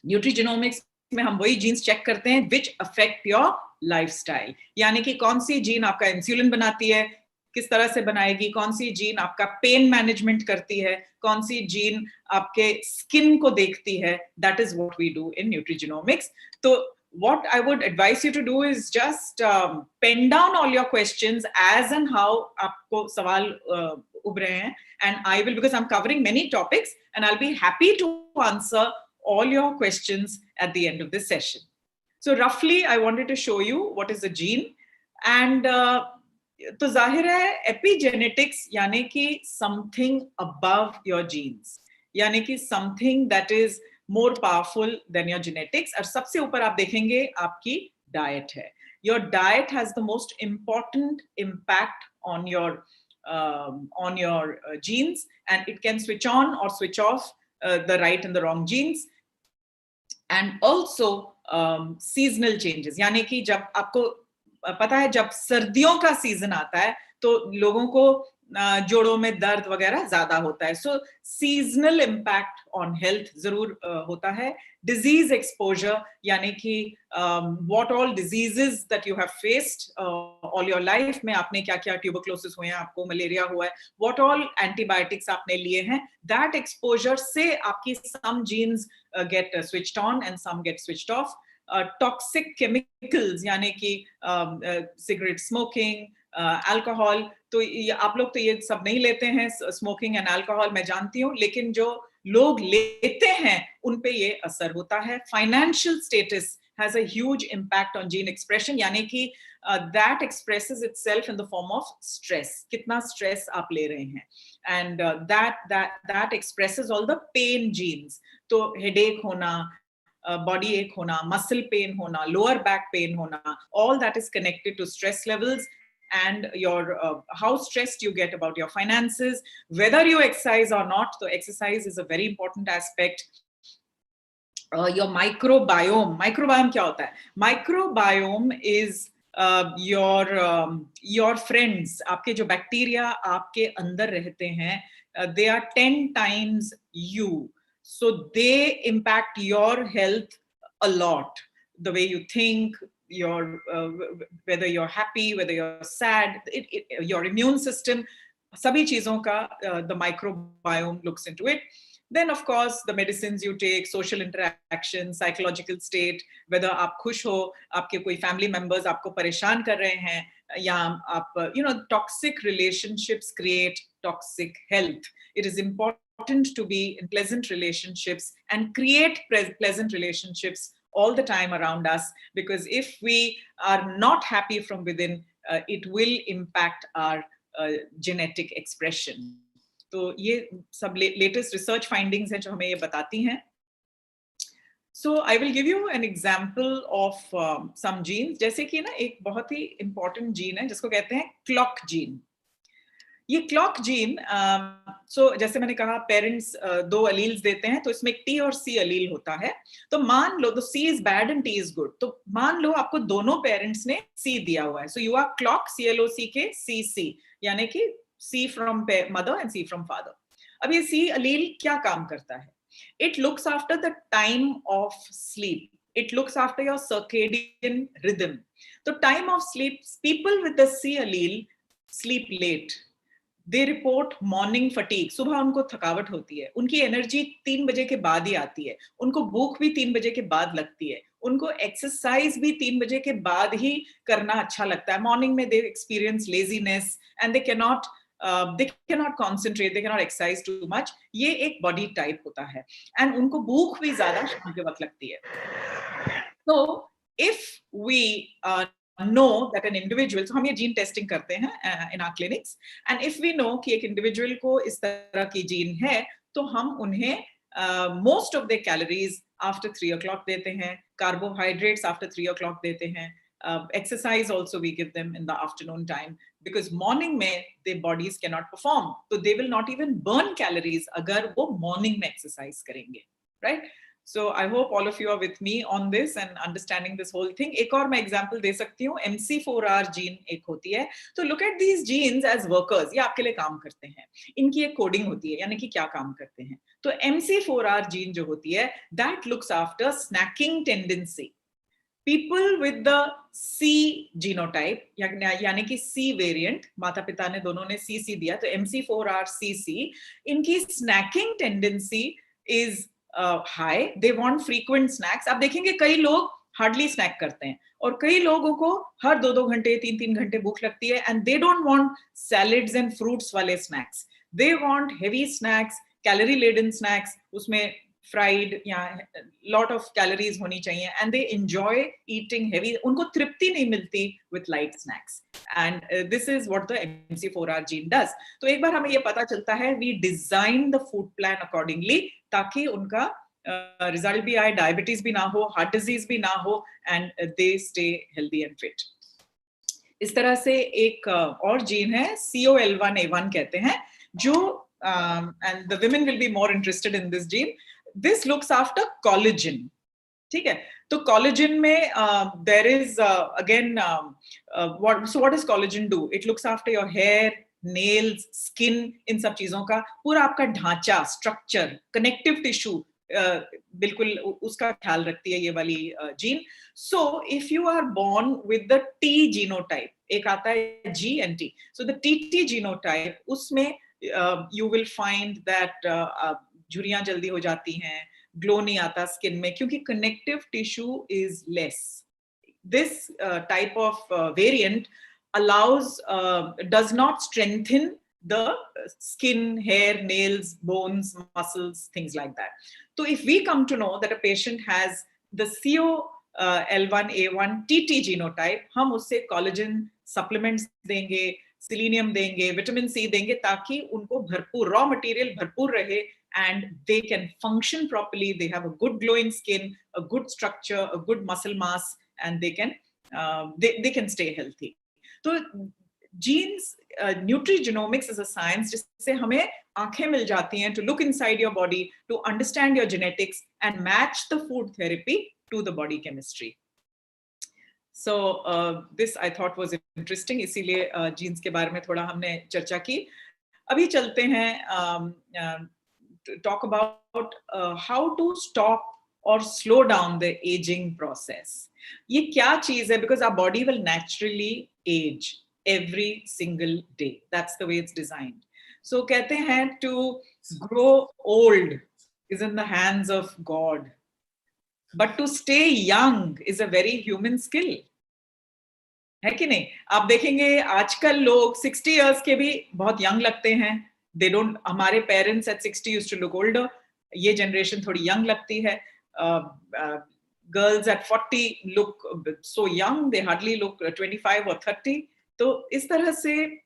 Nutrigenomics में हम वही जीन्स चेक करते हैं which affect your lifestyle. यानी कि कौन सी gene आपका insulin बनाती है, किस तरह से बनाएगी, कौन सी जीन आपका पेन मैनेजमेंट करती है, कौन सी जीन आपके स्किन को देखती है. That is what we do in nutrigenomics. So what I would advise you to do is just pen down all your questions as and how आपको सवाल उभ रहे हैं, and I will, because I'm covering many topics, and I'll be happy to answer all your questions at the end of this session. So roughly I wanted to show you what is a gene, and तो जाहिर है epigenetics यानी कि something above your genes, यानी कि something that is more powerful than your genetics. और सबसे ऊपर आप देखेंगे आपकी diet है. Your diet has the most important impact on your genes, and it can switch on or switch off the right and the wrong genes. And also seasonal changes, यानी कि जब आपको पता है जब सर्दियों का सीजन आता है तो लोगों को जोड़ों में दर्द वगैरह ज्यादा होता है. सो सीजनल इम्पैक्ट ऑन हेल्थ जरूर होता है. डिजीज एक्सपोजर, यानी कि what all diseases that you have faced all your life में, आपने क्या क्या ट्यूबरक्लोसिस हुए हैं, आपको मलेरिया हुआ है, व्हाट ऑल एंटीबायोटिक्स आपने लिए हैं, दैट एक्सपोजर से आपकी some genes get switched on and some get switched off. Toxic chemicals यानी कि सिगरेट स्मोकिंग, अल्कोहल, तो आप लोग तो ये सब नहीं लेते हैं, स्मोकिंग एंड अल्कोहल मैं जानती हूँ, लेकिन जो लोग लेते हैं उन पे ये असर होता है. Financial status has a huge impact on gene expression, यानी कि that expresses itself in the form of stress. कितना stress आप ले रहे हैं, and that expresses all the pain genes. तो headache होना, body ache होना, muscle pain होना, lower back pain होना, all that is connected to stress levels and your how stressed you get about your finances, whether you exercise or not. So exercise is a very important aspect. Your microbiome क्या होता है? Microbiome is your friends. आपके जो bacteria आपके अंदर रहते हैं, they are 10 times you. So they impact your health a lot. The way you think, your whether you're happy, whether you're sad, your immune system, sabhi cheezon ka the microbiome looks into it. Then of course the medicines you take, social interaction, psychological state, whether aap khush ho, aapke koi family members aapko pareshan kar rahe hain, ya aap toxic relationships create toxic health. It is important to be in pleasant relationships and create pleasant relationships all the time around us, because if we are not happy from within, it will impact our genetic expression. तो ये सब latest research findings हैं जो हमें ये बताती हैं. So I will give you an example of some genes. जैसे कि ना एक बहुत ही important gene है जिसको कहते हैं clock gene. ये क्लॉक जीन, जैसे मैंने कहा पेरेंट्स 2 अलील्स देते हैं, तो इसमें टी और सी अलील होता है. तो मान लो तो C is bad and T is good, तो मान लो आपको दोनों पेरेंट्स ने सी दिया हुआ है. So you are clock CLOC के CC, यानी कि C from mother and C from father. अब ये C अलील क्या काम करता है? It looks after the time of sleep. It looks after your circadian rhythm. So time of sleep, people with the C allele sleep late. They report morning fatigue. सुबह उनको थकावट होती है, उनकी एनर्जी 3 बजे के बाद ही आती है, उनको भूख भी 3 बजे के बाद लगती है, उनको एक्सरसाइज भी 3 बजे के बाद ही करना अच्छा लगता है. मॉर्निंग में they experience laziness and they cannot concentrate, they cannot exercise too much. ये एक बॉडी टाइप होता है, एंड उनको भूख भी ज्यादा शाम के वक्त लगती है. So if we know that an individual, so हम ये gene testing करते हैं in our clinics, and if we know कि एक individual को इस तरह की gene है, तो हम उन्हें most of their calories after 3 o'clock देते हैं, carbohydrates after 3 o'clock देते हैं, exercise also we give them in the afternoon time, because morning में their bodies cannot perform, so they will not even burn calories अगर वो morning में exercise करेंगे, right? So I hope all of you are with me on this and understanding this whole thing. एक और मैं example दे सकती हूँ, MC4R gene एक होती है. तो look at these genes as workers. ये आपके लिए काम करते हैं. इनकी एक coding होती है, यानी कि क्या काम करते हैं. तो MC4R gene जो होती है, that looks after snacking tendency. People with the C genotype, यानी कि C variant, माता पिता ने दोनों ने CC दिया, तो MC4R CC, इनकी snacking tendency is high. They want frequent snacks. आप देखेंगे कई लोग hardly snack करते हैं, और कई लोगों को हर 2-2 घंटे 3-3 घंटे भूख लगती है, and they don't want salads and fruits वाले snacks. They want heavy snacks, calorie laden snacks, उसमें fried या lot of calories होनी चाहिए, and they enjoy eating heavy. उनको तृप्ति नहीं मिलती with light snacks, and this is what the MC4R gene does. तो एक बार हमें ये पता चलता है, we design the food plan accordingly, ताकि उनका रिजल्ट भी आए, डायबिटीज भी ना हो, हार्ट डिजीज भी ना हो, and they stay healthy and fit. इस तरह से एक और जीन है COL1A1 कहते हैं, जो and the women will be more interested in this gene. This looks after collagen. ठीक है, तो कोलेजन में there is again what does collagen do? It looks after your hair, nails, skin, इन सब चीजों का पूरा आपका ढांचा, स्ट्रक्चर, कनेक्टिव टिश्यू, बिल्कुल उसका ख्याल रखती है ये वाली gene. So if you are born with the T genotype, एक आता है G and T, सो द TT जीनोटाइप, उसमें यू विल फाइंड दैट झुर्रियां जल्दी हो जाती हैं, ग्लो नहीं आता स्किन में, क्योंकि connective tissue is less. This type of variant allows does not strengthen the skin, hair, nails, bones, muscles, things like that. So if we come to know that a patient has the L1A1 TT genotype, हम उससे collagen supplements देंगे, selenium देंगे, vitamin C देंगे, ताकि उनको भरपूर raw material भरपूर रहे and they can function properly. They have a good glowing skin, a good structure, a good muscle mass, and they can stay healthy. So genes, nutrigenomics is a science जिससे हमें आंखें मिल जाती हैं to look inside your body, to understand your genetics and match the food therapy to the body chemistry. So this I thought was interesting, इसीलिए genes के बारे में थोड़ा हमने चर्चा की. अभी चलते हैं to talk about how to stop or slow down the aging process. ये क्या चीज है? Because our body will naturally age every single day. That's the way it's designed. So कहते हैं to grow old is in the hands of God, but to stay young is a very human skill. है कि नहीं? आप देखेंगे आजकल लोग 60 years के भी बहुत young लगते हैं. They don't, हमारे parents at 60 used to look older. ये generation थोड़ी young लगती है. Girls at 40 look so young, they hardly look 25 or 30. तो इस तरह से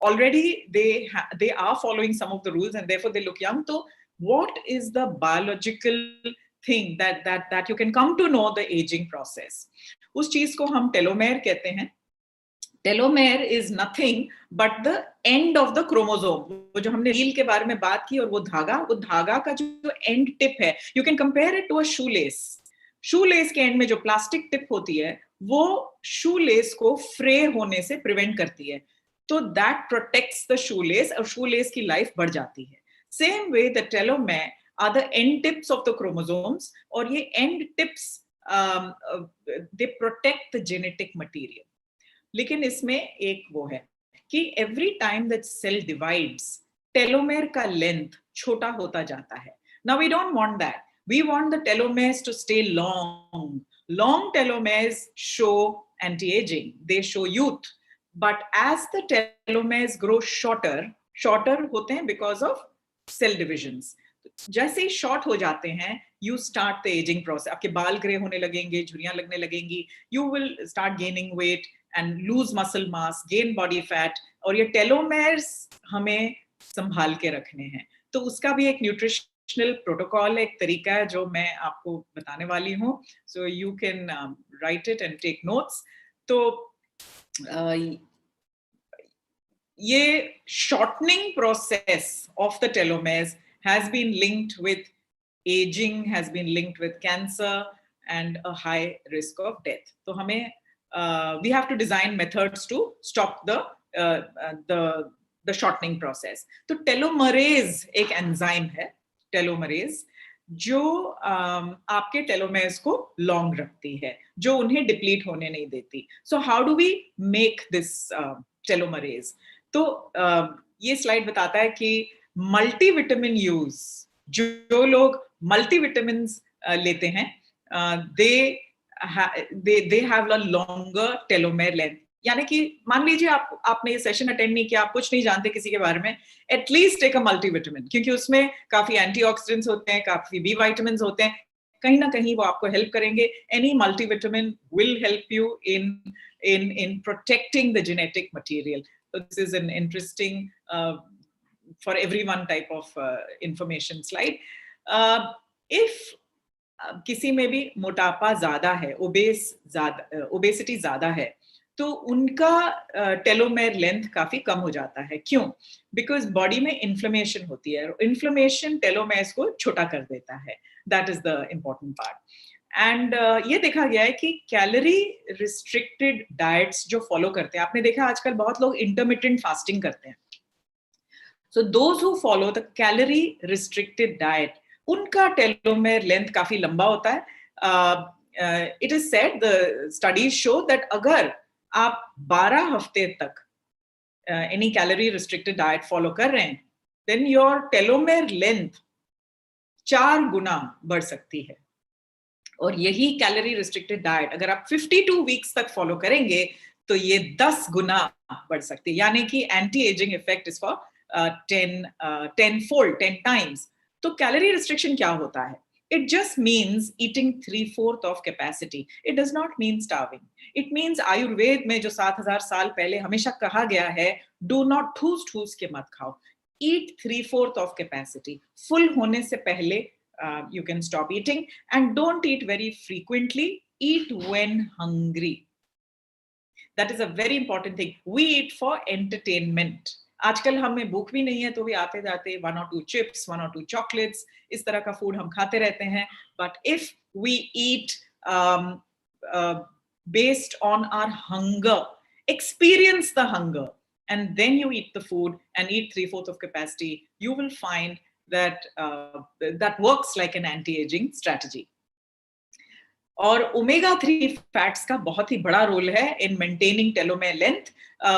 already they are following some of the rules and therefore they look young. So what is the biological thing that you can come to know the aging process? उस चीज को हम telomere कहते हैं. Telomere is nothing but the end of the chromosome. वो जो हमने reel के बारे में बात की, और वो धागा का जो end tip है, you can compare it to a shoelace. Shoelace के end में जो plastic tip होती है, वो shoelace को fray होने से prevent करती है. तो that protects the shoelace, और shoelace की life बढ़ जाती है. Same way the telomere are the end tips of the chromosomes, और ये end tips they protect the genetic material. लेकिन इसमें एक वो है कि every time that cell divides, telomere का length छोटा होता जाता है. Now we don't want that. We want the telomeres to stay long. Long telomeres show anti-aging. They show youth. But as the telomeres grow shorter होते हैं because of cell divisions. जैसे ही short हो जाते हैं, you start the aging process. आपके बाल grey होने लगेंगे, झुर्रियां लगने लगेंगी. You will start gaining weight and lose muscle mass, gain body fat, और ये telomeres हमें संभाल के रखने हैं. तो उसका भी एक nutritional protocol है, एक तरीका है जो मैं आपको बताने वाली हूँ. So you can write it and take notes. तो ये shortening process of the telomeres has been linked with aging, has been linked with cancer and a high risk of death. तो हमें we have to design methods to stop the shortening process. तो telomerase एक enzyme है, telomerase, जो आपके telomeres को long रखती है, जो उन्हें deplete होने नहीं देती. So how do we make this telomerase? तो ये slide बताता है कि multivitamin use, जो लोग multivitamins लेते हैं, they have a longer telomere length. यानी कि मान लीजिए आपने ये सेशन अटेंड नहीं किया, आप कुछ नहीं जानते किसी के बारे में, एटलीस्ट टेक अ मल्टीविटामिन, क्योंकि उसमें काफी एंटीऑक्सीडेंट्स होते हैं, काफी बी विटामिन्स होते हैं, कहीं ना कहीं वो आपको हेल्प करेंगे. Any multivitamin will help you in protecting the genetic material. So this is an interesting for everyone type of information slide. If किसी में भी मोटापा ज्यादा है, ओबेसिटी ज्यादा है, तो उनका टेलोमेर लेंथ काफी कम हो जाता है. क्यों? बिकॉज बॉडी में इन्फ्लेमेशन होती है, इन्फ्लेमेशन टेलोमेर्स को छोटा कर देता है. That is the important part. And ये देखा गया है कि कैलोरी रिस्ट्रिक्टेड डाइट्स जो फॉलो करते हैं, आपने देखा आजकल बहुत लोग इंटरमिटेंट फास्टिंग करते हैं. So those who follow the calorie restricted diet, उनका टेलोमेर लेंथ काफी लंबा होता है. It is said, the studies show that अगर आप 12 हफ्ते तक any calorie restricted diet follow कर रहे हैं, देन योर टेलोमेर लेंथ 4 गुना बढ़ सकती है. और यही कैलोरी रिस्ट्रिक्टेड डाइट अगर आप 52 वीक्स तक फॉलो करेंगे तो ये 10 गुना बढ़ सकती है. यानी कि anti ageing effect is for 10 times. तो कैलोरी रिस्ट्रिक्शन क्या होता है? It just means eating 3/4 of capacity. It does not mean starving. It means Ayurveda में जो 7,000 साल पहले हमेशा कहा गया है, do not ठूस के मत खाओ. Eat 3/4 of capacity. Full होने से पहले you can stop eating, and don't eat very frequently. Eat when hungry. That is a very important thing. We eat for entertainment. आजकल हमें भूख भी नहीं है तो भी आते जाते 1 or 2 chips, 1 or 2 chocolates, इस तरह का फूड हम खाते रहते हैं. But if we eat based on our hunger, experience the hunger, and then you eat the food and eat 3/4 of capacity, you will find that that works like an anti-aging strategy. और omega 3 fats का बहुत ही बड़ा role है in maintaining telomere length.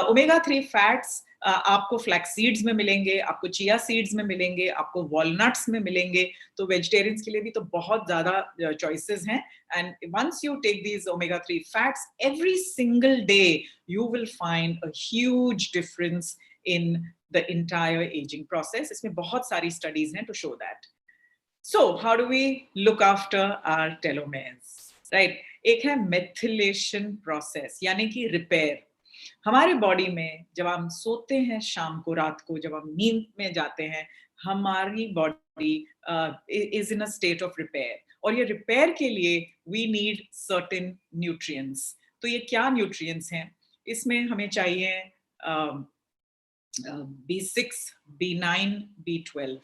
Omega 3 fats आपको flax seeds में मिलेंगे, आपको chia seeds में मिलेंगे, आपको वॉलनट्स में मिलेंगे. तो वेजिटेरियंस के लिए भी तो बहुत ज्यादा चॉइसेस हैं. And once you take these omega 3 fats every single day, you will find a huge difference in the entire ageing process. इसमें बहुत सारी स्टडीज हैं to show that. So how do we look after our telomeres? Right? एक है methylation process, यानी कि repair. हमारे body में जब हम सोते हैं शाम को, रात को जब हम नींद में जाते हैं, हमारी body is in a state of repair. और ये रिपेयर के लिए वी नीड सर्टेन न्यूट्रिएंट्स. तो ये क्या न्यूट्रिएंट्स हैं? इसमें हमें चाहिए B6, B9, B12.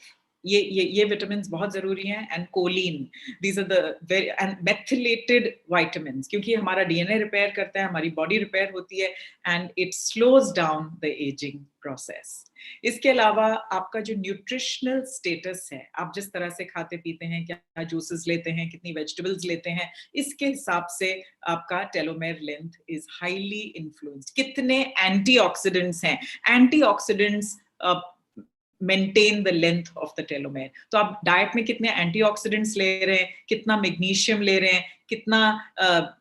ये विटामिन्स बहुत जरूरी हैं. And choline, these are the very and methylated vitamins, क्योंकि हमारा डीएनए रिपेयर करता है, हमारी बॉडी रिपेयर होती है, and it slows down the aging process. इसके अलावा आपका जो न्यूट्रिशनल स्टेटस है, आप जिस तरह से खाते पीते हैं, क्या जूसेस लेते हैं, कितनी वेजिटेबल्स लेते हैं, इसके हिसाब से आपका telomere length is highly influenced. कितने एंटीऑक्सीडेंट्स हैं, antioxidants maintain the length of the telomere. तो आप डाइट में कितने एंटीऑक्सीडेंट्स ले रहे हैं, कितना मैग्नीशियम ले रहे हैं, कितना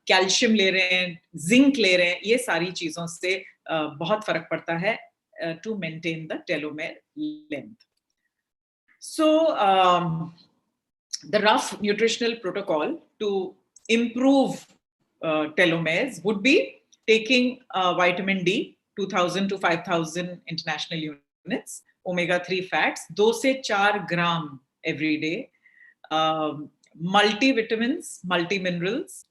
कैल्शियम ले रहे हैं, जिंक ले रहे हैं, ये सारी चीजों से बहुत फर्क पड़ता है to maintain the telomere length. So the rough nutritional protocol to improve telomeres would be taking vitamin D 2000 to 5000 international units, omega 3 fats 2 से 4 ग्राम every day, multivitamins, multiminerals,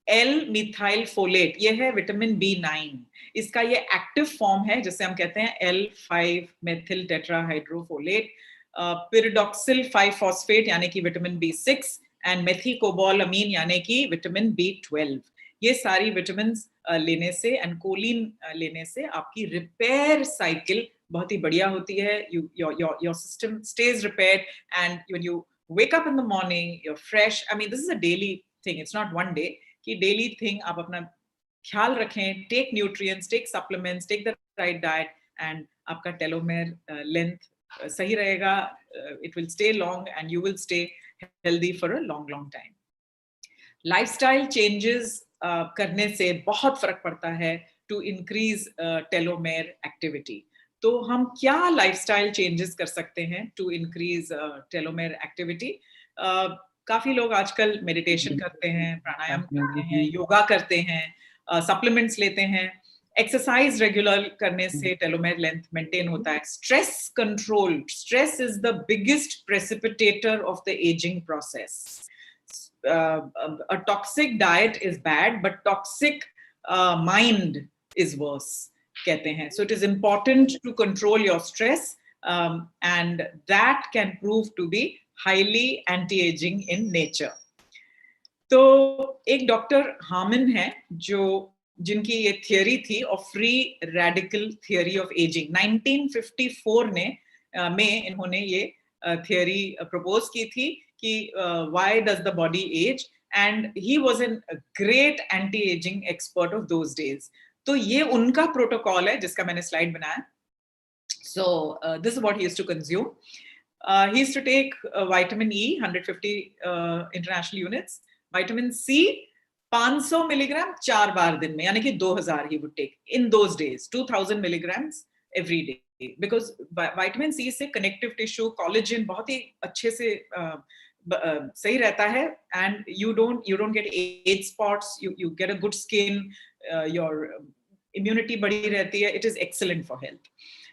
L-methyl folate, ये है विटामिन B9. इसका ये active form है जिसे हम कहते हैं L5-methyl tetrahydrofolate, pyridoxal 5-phosphate यानी कि विटामिन B6, एंड मेथिकोबालामीन यानी कि विटामिन B12. ये सारी विटामिन लेने से एंड कोलिन लेने से आपकी रिपेयर साइकिल बहुत ही बढ़िया होती है. Your system stays repaired, and when you wake up in the morning you are fresh. I mean this is a daily thing, it's not one day कि डेली थिंग. आप अपना ख्याल रखें, take nutrients, take supplements, take the right diet, and आपका telomere length सही रहेगा. It will stay long and you will stay healthy for a long time. Lifestyle changes करने से बहुत फर्क पड़ता है to increase telomere activity. तो हम क्या lifestyle changes कर सकते हैं to increase telomere activity? काफी लोग आजकल meditation करते हैं, प्राणायाम करते हैं, योगा करते हैं, supplements लेते हैं. एक्सरसाइज रेगुलर करने से टेलोमेयर लेंथ मेंटेन होता है. Stress control, stress is the biggest precipitator of the aging process. A toxic diet is bad, but toxic mind is worse कहते हैं. So it is important to control your stress, and that can prove to be highly anti aging in nature. तो एक doctor Harman है जिनकी ये theory थी of free radical theory of aging. 1954 में इन्होंने ये थियरी प्रपोज की थी कि why does the body age, and he was an great anti aging expert of those days. तो ये उनका प्रोटोकॉल है जिसका मैंने स्लाइड बनाया. So this is what he used to consume. He used to take vitamin E 150 international units, vitamin C 500 milligram 4 बार दिन में, यानी कि 2000 he would take in those days, 2000 milligrams every day. Because vitamin C से connective tissue, collagen बहुत ही अच्छे से सही रहता है, and you don't get age spots, you get a good skin, your immunity बढ़ी रहती है, it is excellent for health.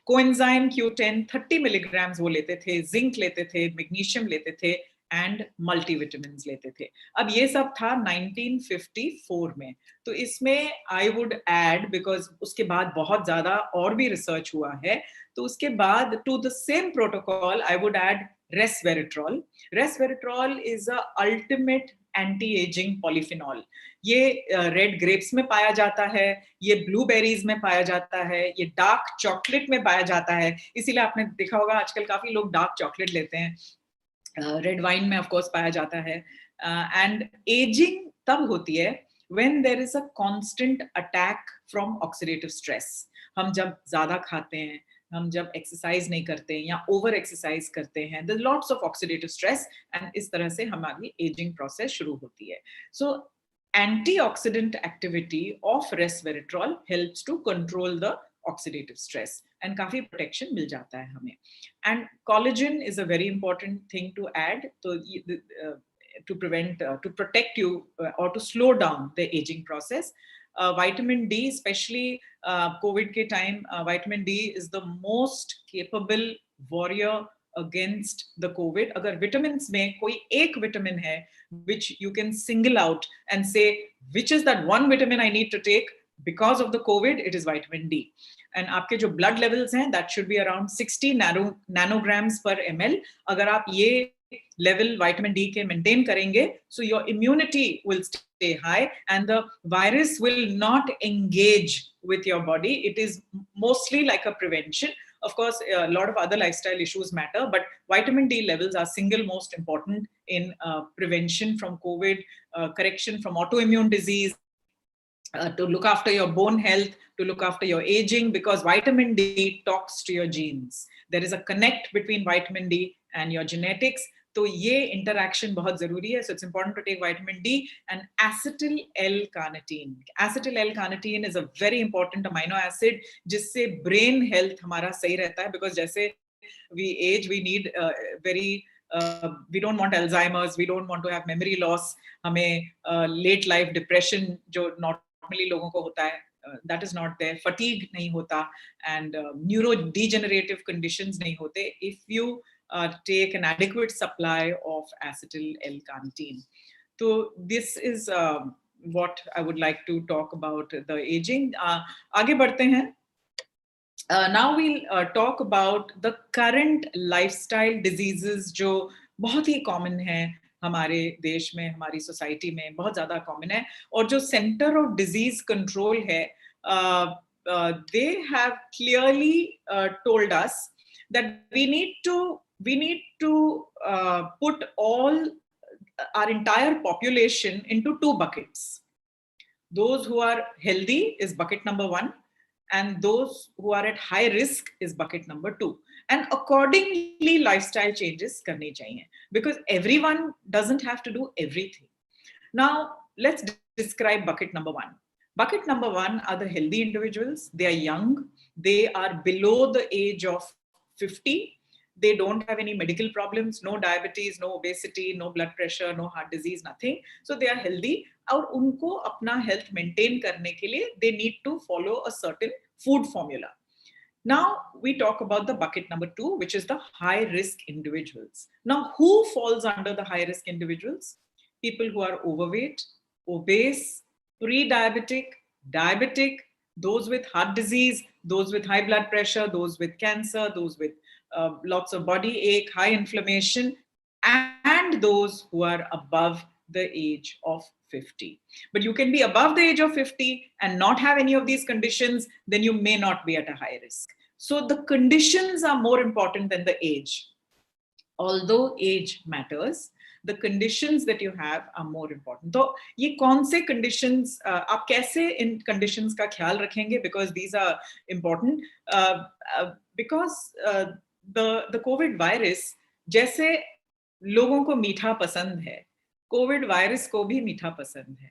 Coenzyme Q10 30 milligrams वो लेते थे, जिंक लेते थे, मैग्नीशियम लेते थे एंड मल्टीविटामिन लेते थे. अब ये सब था 1954 में. तो इसमें आई वुड ऐड, बिकॉज उसके बाद बहुत ज्यादा और भी रिसर्च हुआ है, तो उसके बाद to the same protocol I would add resveratrol. Resveratrol is a ultimate anti-aging polyphenol. ये रेड ग्रेप्स में पाया जाता है, ये ब्लूबेरीज में पाया जाता है, ये डार्क चॉकलेट में पाया जाता है. इसीलिए आपने देखा होगा आजकल काफी लोग डार्क चॉकलेट लेते हैं. रेड वाइन में ऑफ कोर्स पाया जाता है. एंड एजिंग तब होती है when there is a constant attack from oxidative stress. हम जब ज्यादा खाते हैं, हम जब एक्सरसाइज नहीं करते हैं या ओवर एक्सरसाइज करते हैं, there's lots of oxidative stress, and इस तरह से हमारी एजिंग प्रोसेस शुरू होती है. So antioxidant activity of resveratrol helps to control the oxidative stress, and काफी प्रोटेक्शन मिल जाता है हमें. And collagen is a very important thing to add to protect you or to slow down the aging process. Vitamin D, especially COVID के time, vitamin D is the most capable warrior against the COVID. अगर vitamins में कोई एक vitamin है which you can single out and say which is that one vitamin I need to take because of the COVID, it is vitamin D. And आपके जो blood levels हैं, that should be around 60 nanograms per ml. अगर आप ये level vitamin D के maintain करेंगे, so your immunity will stay high and the virus will not engage with your body. It is mostly like a prevention. Of course, a lot of other lifestyle issues matter, but vitamin D levels are single most important in prevention from COVID, correction from autoimmune disease, to look after your bone health, to look after your aging, because vitamin D talks to your genes. There is a connect between vitamin D and your genetics. तो ये interaction बहुत जरूरी है. So it's important to take vitamin D and acetyl L-carnitine. Acetyl L-carnitine is a very important amino acid जिससे brain health हमारा सही रहता है, because जैसे we age, we need we don't want Alzheimer's, we don't want to have memory loss. हमें late life depression जो normally लोगों को होता है, that is not there. Fatigue नहीं होता, and neurodegenerative conditions नहीं होते if you take an adequate supply of acetyl L-carnitine. So this is what I would like to talk about the aging. आगे बढ़ते हैं. Now we'll talk about the current lifestyle diseases जो बहुत ही common हैं हमारे देश में, हमारी सोसाइटी में बहुत ज़्यादा common है, और जो Center of Disease Control है, they have clearly told us that we need to put all our entire population into two buckets. Those who are healthy is bucket number 1, and those who are at high risk is bucket number 2. And accordingly, lifestyle changes करने चाहिए, because everyone doesn't have to do everything. Now, let's describe bucket number 1. Bucket number 1 are the healthy individuals. They are young. They are below the age of 50. They don't have any medical problems, no diabetes, no obesity, no blood pressure, no heart disease, nothing. So they are healthy. और उनको अपना health maintain करने के लिए they need to follow a certain food formula. Now we talk about the bucket number 2, which is the high risk individuals. Now who falls under the high risk individuals? People who are overweight, obese, pre-diabetic, diabetic, those with heart disease, those with high blood pressure, those with cancer, those with lots of body ache, high inflammation, and those who are above the age of 50. But you can be above the age of 50 and not have any of these conditions, then you may not be at a high risk. So the conditions are more important than the age. Although age matters, the conditions that you have are more important. So ये कौन से conditions, आप कैसे इन conditions का ख्याल रखेंगे, because these are important, because the COVID virus, जैसे लोगों को मीठा पसंद है, COVID virus को भी मीठा पसंद है.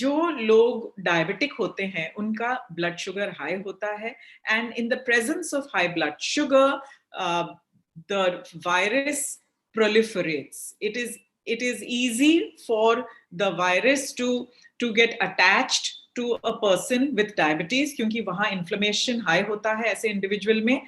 जो लोग डायबिटिक होते हैं उनका ब्लड शुगर हाई होता है, and in the presence of high blood sugar the virus proliferates. It is easy for the virus to get attached to a person with diabetes, क्योंकि वहाँ inflammation high होता है ऐसे individual में,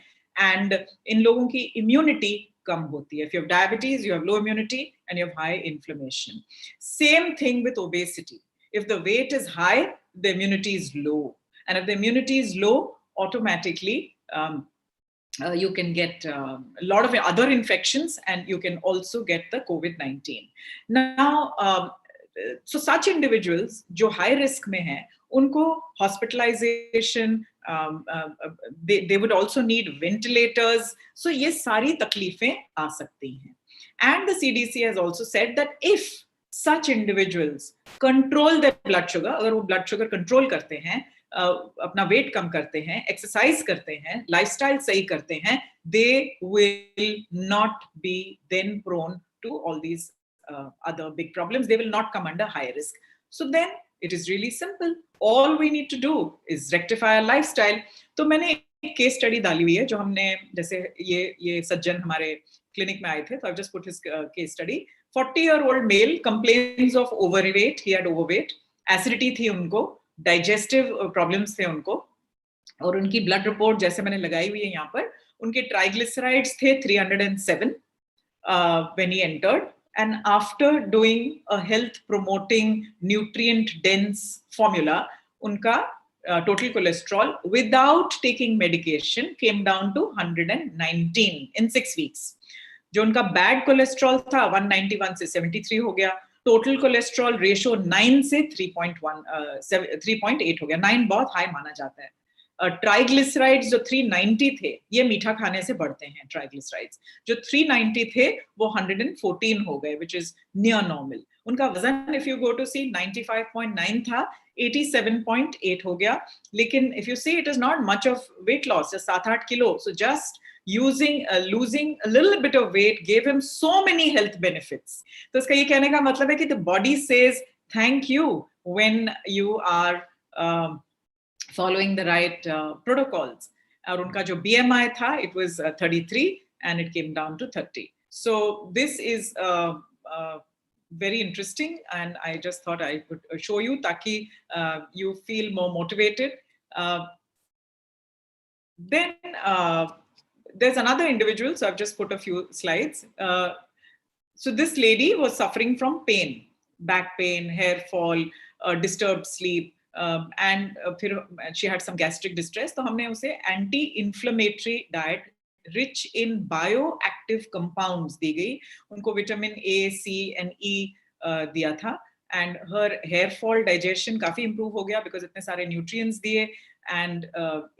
and इन लोगों की immunity कम होती है. If you have diabetes, you have low immunity and you have high inflammation. Same thing with obesity. If the weight is high, the immunity is low, and if the immunity is low, automatically you can get a lot of other infections, and you can also get the COVID-19. Now, so such individuals जो high risk में हैं, उनको hospitalization, they would also need ventilators. So ये सारी तकलीफें आ सकती हैं. And the CDC has also said that if such individuals control their blood sugar, अगर वो blood sugar control करते हैं, अपना वेट कम करते हैं, एक्सरसाइज करते हैं, लाइफस्टाइल सही करते हैं, they will not be then prone to all these other big problems. They will not come under high risk. So then it is really simple. All we need to do is rectify our lifestyle. तो मैंने एक case study डाली हुई है जो हमने, जैसे ये सज्जन हमारे क्लिनिक में आए थे, तो I've just put his case study. 40-year-old male complains of overweight. He had overweight, acidity थी उनको, डाइजेस्टिव प्रॉब्लम्स थे उनको, और उनकी ब्लड रिपोर्ट जैसे मैंने लगाई हुई है यहाँ पर, उनके ट्राइग्लिसराइड्स थे 307 when he entered, and after doing a health promoting nutrient dense formula, उनका total cholesterol without taking medication came down to 119 in 6 weeks. जो उनका बैड कोलेस्ट्रॉल था 191 से 73 हो गया. टोटल कोलेस्ट्रॉल रेशियो 9 से 3.8 हो गया. 9 बहुत हाई माना जाता है. ट्राइग्लिसराइड्स जो 390 थे, ये मीठा खाने से बढ़ते हैं ट्राइग्लिसराइड्स, जो 390 थे वो 114 हो गए, विच इज नियर नॉर्मल. उनका वजन इफ यू गो टू सी 95.9 था, 87.8 हो गया. लेकिन if you see it is not much of weight loss, 7-8 kilo. So just losing a little bit of weight gave him so many health benefits. तो इसका ये कहने का मतलब है कि the body says thank you when you are following the right protocols. और उनका जो BMI था, it was 33 and it came down to 30. So this is very interesting, and I just thought I could show you ताकि you feel more motivated. Then there's another individual, so I've just put a few slides. So this lady was suffering from pain, back pain, hair fall, disturbed sleep, and she had some gastric distress. So हमने उसे anti-inflammatory diet rich in bioactive compounds दी गई. उनको vitamin A, C and E दिया था, and her hair fall, digestion काफी improve हो गया because इतने सारे nutrients दिए. And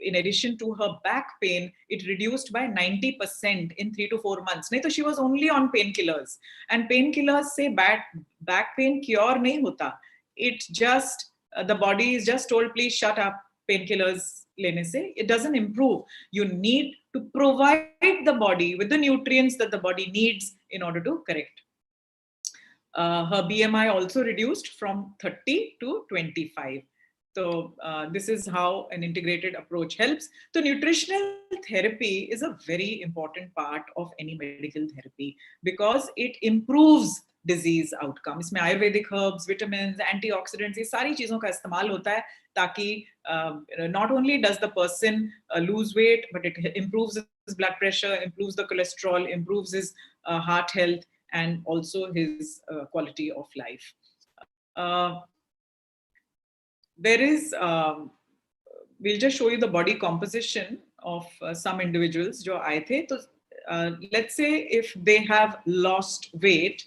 in addition to her back pain, it reduced by 90% in 3 to 4 months. नहीं तो she was only on painkillers, and painkillers से back pain cure नहीं होता. It just the body is just told please shut up. Painkillers लेने से it doesn't improve. You need to provide the body with the nutrients that the body needs in order to correct. Her BMI also reduced from 30 to 25. So this is how an integrated approach helps. So nutritional therapy is a very important part of any medical therapy because it improves disease outcome. इसमें Ayurvedic herbs, vitamins, antioxidants, ये सारी चीजों का इस्तेमाल होता है ताकि not only does the person lose weight, but it improves his blood pressure, improves the cholesterol, improves his heart health, and also his quality of life. There is, we'll just show you the body composition of some individuals जो आए थे. तो let's say if they have lost weight,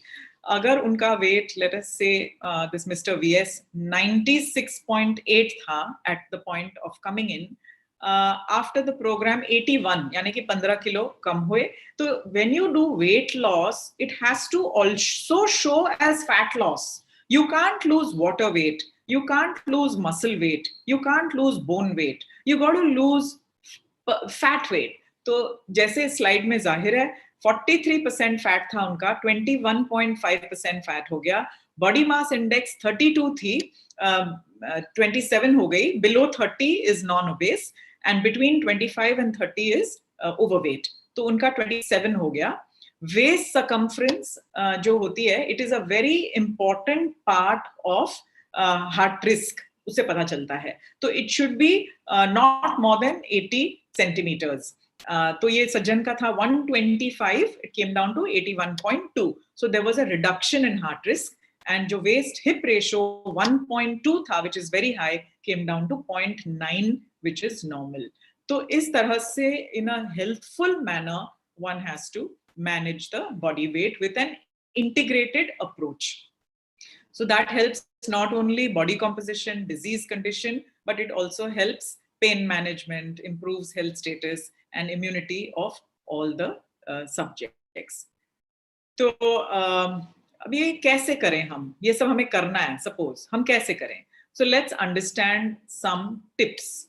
अगर उनका weight, let us say this Mr. VS 96.8 था at the point of coming in, after the program 81 यानी कि 15 kilo कम हुए. तो when you do weight loss, it has to also show as fat loss. You can't lose water weight. You can't lose muscle weight. You can't lose bone weight. You got to lose fat weight. तो जैसे slide में जाहिर है 43% fat था उनका, 21.5% fat हो गया. Body mass index 32 थी, 27 हो गई, below 30 is non-obese and between 25 and 30 is overweight, तो उनका 27 हो गया. Waist circumference जो होती है, it is a very important part of heart risk, उससे पता चलता है. तो it should be not more than 80 centimeters. तो ये सज्जन का था 125, it came down to 81.2. So there was a reduction in heart risk. And जो waist hip ratio 1.2 था, which is very high, came down to 0.9, which is normal. तो इस तरह से in a healthful manner, one has to manage the body weight with an integrated approach. So that helps not only body composition, disease condition, but it also helps pain management, improves health status and immunity of all the subjects. तो अब ये कैसे करें हम, ये सब हमें करना है, suppose हम कैसे करें? So let's understand some tips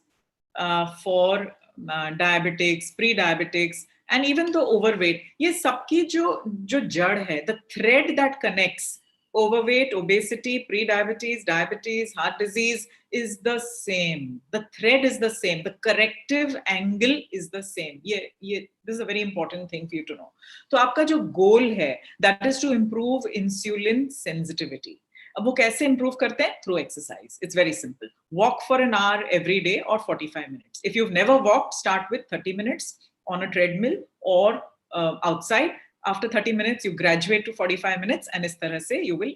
for diabetics, pre-diabetics and even the overweight. ये सबकी जो जड़ है, the thread that connects overweight, obesity, pre-diabetes, diabetes, heart disease is the same. The thread is the same. The corrective angle is the same. This is a very important thing for you to know. तो आपका जो goal है, that is to improve insulin sensitivity. अब वो कैसे improve करते हैं? Through exercise. It's very simple. Walk for an hour every day or 45 minutes. If you've never walked, start with 30 minutes on a treadmill or outside. After 30 minutes, you graduate to 45 minutes and इस तरह से you will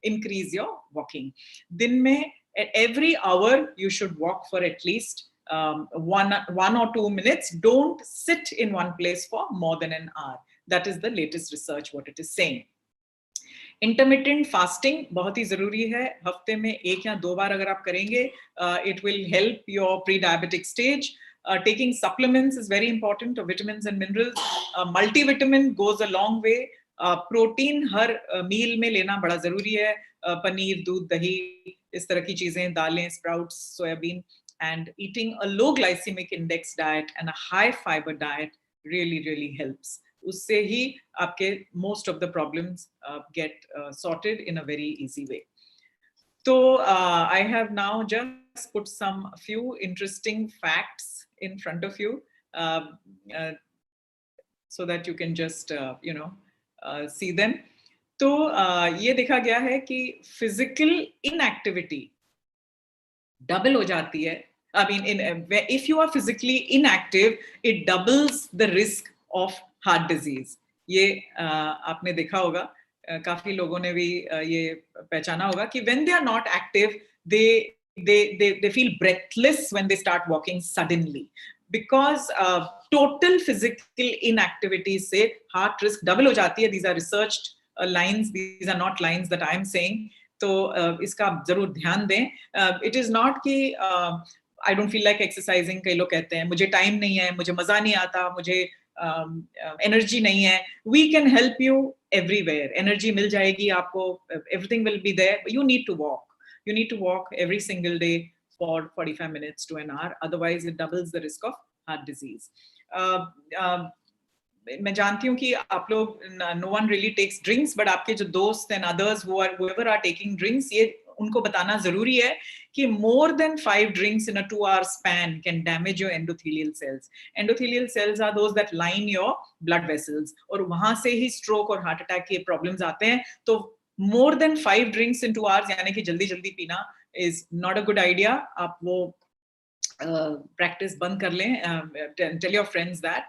increase your walking. दिन में every hour you should walk for at least 1 or 2 minutes. Don't sit in one place for more than an hour. That is the latest research, what it is saying. Intermittent fasting बहुत ही जरूरी है. हफ्ते में 1 या 2 बार अगर आप करेंगे, it will help your pre-diabetic stage. Taking supplements is very important, vitamins and minerals. Multivitamin goes a long way. Protein her meal में लेना बड़ा जरूरी है. पनीर, दूध, दही, इस तरह की चीजें, दालें, sprouts, soybean, and eating a low glycemic index diet and a high fiber diet really helps. उससे ही आपके most of the problems get sorted in a very easy way. So I have now just put some few interesting facts in front of you so that you can just see them. तो ये देखा गया है कि physical inactivity double हो जाती है. I mean, if you are physically inactive, it doubles the risk of heart disease. ये आपने देखा होगा, काफी लोगों ने भी ये पहचाना होगा कि when they are not active, they feel breathless when they start walking suddenly, because total physical inactivity से heart risk double हो जाती है. These are researched lines, these are not lines that I am saying. तो इसका आप जरूर ध्यान दें. It is not कि I don't feel like exercising. कई लोग कहते हैं मुझे टाइम नहीं है, मुझे मजा नहीं आता, मुझे एनर्जी नहीं है. We can help you everywhere. Energy मिल जाएगी आपको, everything will be there. But you need to walk. You need to walk every single day for 45 minutes to an hour. Otherwise, it doubles the risk of heart disease. मैं जानती हूँ कि आप लोग, no one really takes drinks, but आपके जो दोस्त and others whoever are taking drinks, ये उनको बताना जरूरी है कि more than 5 drinks in a 2-hour span can damage your endothelial cells. Endothelial cells are those that line your blood vessels, और वहां से ही stroke और heart attack के problems आते हैं. तो more than 5 drinks in 2 hours, यानी कि जल्दी जल्दी पीना is not a good idea. आप वो practice बंद कर लें. Tell your friends that.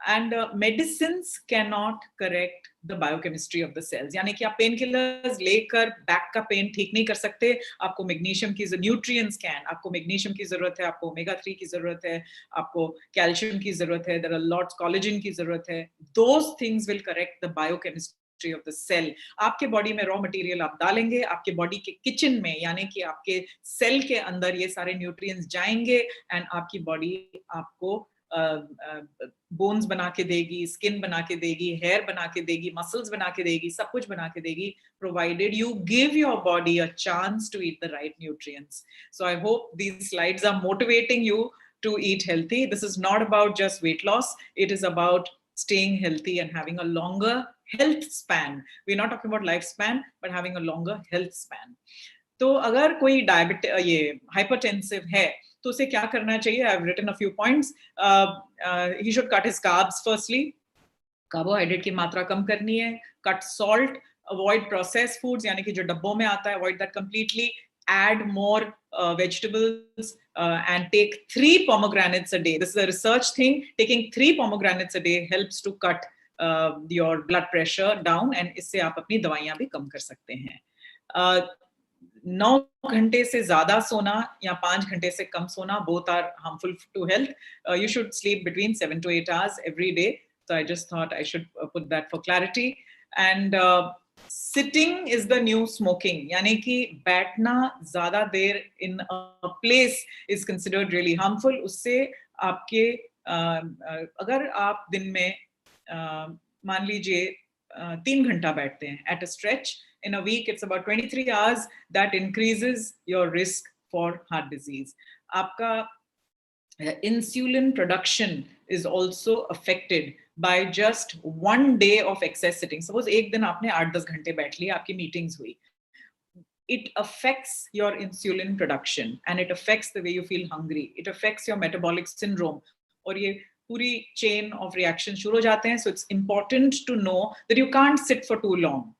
And medicines cannot correct the biochemistry of the cells. यानी कि आप पेन किलर्स लेकर बैक का पेन ठीक नहीं कर सकते. आपको मैग्नीशियम की न्यूट्रिएंट्स आपको मैग्नीशियम की जरूरत है, आपको ओमेगा 3 की जरूरत है, आपको कैल्शियम की जरूरत है, देयर आर लॉट्स कोलेजन की जरूरत है. Those things will correct the biochemistry of the cell. आपके बॉडी में रॉ मटेरियल आप डालेंगे, आपके बॉडी के किचन में यानी कि आपके सेल के अंदर ये सारे न्यूट्रिएंट्स जाएंगे एंड आपकी बॉडी आपको बोन्स बना के देगी, स्किन बना के देगी, हेयर बना के देगी, मसल्स बना के देगी, सब कुछ बना के देगी, provided you give your body a chance to eat the right nutrients. So I hope these slides are motivating you to eat healthy. This is not about just weight loss. It is about staying healthy and having a longer health span. We're not talking about lifespan, but having a longer health span. तो अगर कोई diabetic ये hypertensive है तो उसे क्या करना चाहिए? I've written a few points. He should cut his carbs firstly. Carbohydrate की मात्रा कम करनी है. Cut salt. Avoid processed foods, यानी कि जो डब्बों में आता है, avoid that completely. Add more vegetables and take 3 pomegranates a day. This is a research thing. Taking 3 pomegranates a day helps to cut your blood pressure down, and इससे आप अपनी दवाइयाँ भी कम कर सकते हैं. 9 घंटे से ज्यादा सोना या 5 घंटे से कम सोना, both are harmful to health. You should sleep between 7 to 8 hours every day. So I just thought I should put that for clarity. And sitting is the new smoking. यानी कि बैठना ज़्यादा देर in a place is considered really harmful. उससे आपके अगर आप दिन में मान लीजिए 3 घंटा बैठते हैं at a stretch, in a week it's about 23 hours, that increases your risk for heart disease. आपका insulin production is also affected by just 1 day of excess sitting. Suppose एक दिन आपने 8-10 घंटे बैठ लिया, आपकी meetings हुई. It affects your insulin production and it affects the way you feel hungry. It affects your metabolic syndrome. और ये पूरी chain of reaction शुरू हो जाते हैं. So it's important to know that you can't sit for too long.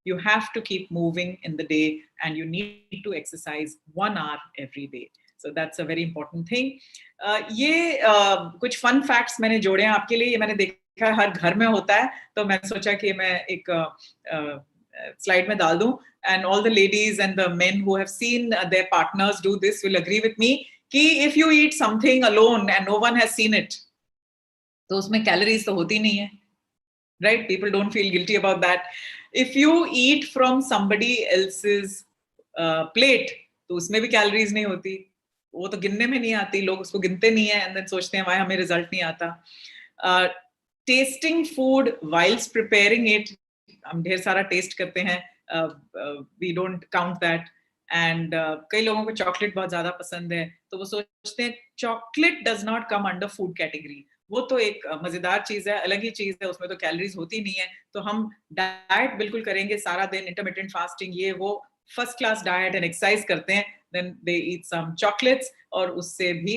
You have to keep moving in the day and you need to exercise 1 hour every day. So that's a very important thing. ये कुछ fun facts मैंने जोड़े हैं आपके लिए. ये मैंने देखा है हर घर में होता है, तो मैं सोचा कि मैं एक slide में डाल दूं. And all the ladies and the men who have seen their partners do this will agree with me कि if you eat something alone and no one has seen it, तो उसमें calories तो होती नहीं है, right? People don't feel guilty about that. If you eat from somebody else's plate, तो उसमें भी calories नहीं होती. वो तो गिनने में नहीं आती, लोग उसको गिनते नहीं है and then सोचते हैं why हमें result नहीं आता. Tasting food whilst preparing it, हम ढेर सारा taste करते हैं. We don't count that. And कई लोगों को chocolate बहुत ज़्यादा पसंद है, तो वो सोचते हैं chocolate does not come under food category. वो तो एक मजेदार चीज है, अलग ही चीज है, उसमें तो कैलोरीज होती नहीं है. तो हम डाइट बिल्कुल करेंगे सारा दिन, इंटरमिटेंट फास्टिंग, ये वो first class diet and exercise करते हैं, then they eat some chocolates और उससे भी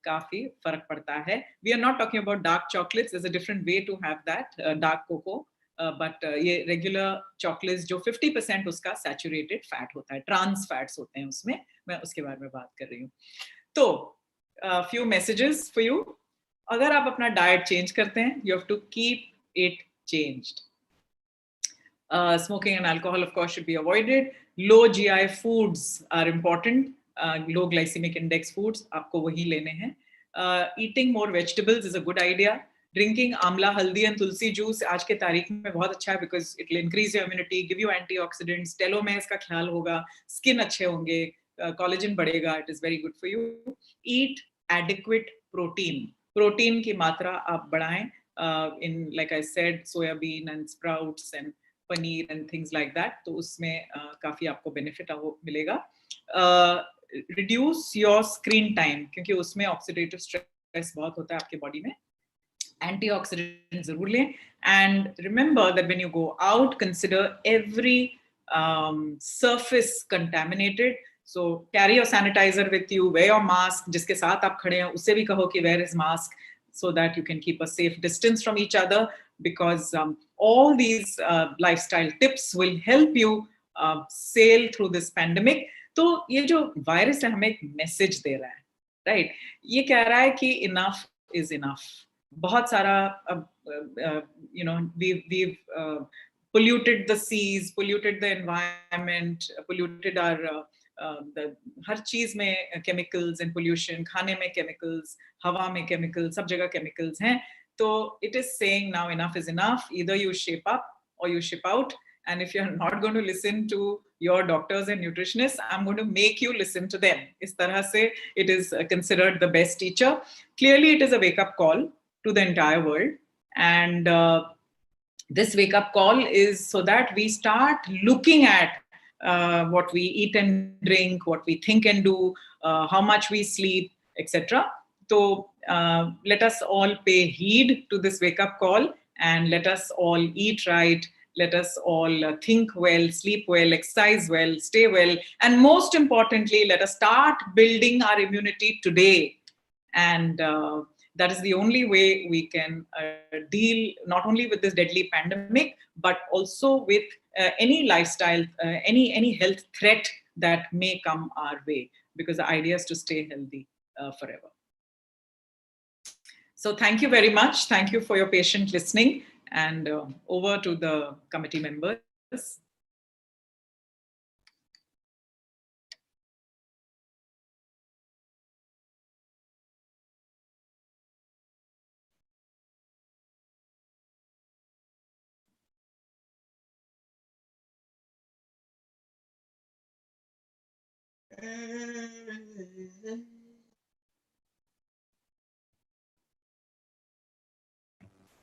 काफी फर्क पड़ता है. We are not talking about dark chocolates, there is a different way to have that, dark cocoa, but ये रेगुलर चॉकलेट्स जो 50% उसका सैचुरेटेड फैट होता है, ट्रांस फैट्स होते हैं उसमें, मैं उसके बारे में बात कर रही हूँ. तो फ्यू मैसेजेस फॉर यू. अगर आप अपना डाइट चेंज करते हैं, you have to keep it changed. Smoking and alcohol, of course, should be avoided. Low GI foods are important. Low glycemic index foods, आपको वही लेने हैं. Eating more vegetables is a good idea. Drinking आंवला, हल्दी and Tulsi juice आज के तारीख में बहुत अच्छा है because it will increase your immunity, give you antioxidants. Telomeres का ख्याल होगा, skin अच्छे होंगे, collagen बढ़ेगा. It is very good for you. Eat adequate protein. Protein की मात्रा आप बढ़ाएं, in like I said soyabean and sprouts and paneer and things like that, तो उसमें काफी आपको बेनिफिट मिलेगा. Reduce your screen time, क्योंकि उसमें ऑक्सीडेटिव स्ट्रेस बहुत होता है आपके बॉडी में. एंटीऑक्सीडेंट जरूर लें. And remember that when you go out, consider every surface contaminated. So carry your sanitizer with you, wear your mask. जिसके साथ आप खड़े हैं उससे भी कहो कि wear his mask so that you can keep a safe distance from each other, because all these lifestyle tips will help you sail through this pandemic. तो ये जो वायरस है हमें एक मैसेज दे रहा है, राइट? ये कह रहा है कि enough is enough. बहुत सारा you know, we've polluted the seas, polluted the environment, polluted our हर चीज में chemicals and pollution, खाने में chemicals, हवा में chemicals, सब जगह chemicals हैं. तो it is saying now enough is enough. Either you shape up or you ship out. And if you're not going to listen to your doctors and nutritionists, I'm going to make you listen to them. इस तरह से it is considered the best teacher. Clearly, it is a wake-up call to the entire world. And this wake-up call is so that we start looking at what we eat and drink, what we think and do, how much we sleep, etc. So let us all pay heed to this wake-up call, and let us all eat right. Let us all think well, sleep well, exercise well, stay well, and most importantly, let us start building our immunity today. And that is the only way we can deal not only with this deadly pandemic, but also with any lifestyle, any health threat that may come our way, because the idea is to stay healthy forever. So thank you very much. Thank you for your patient listening, and over to the committee members.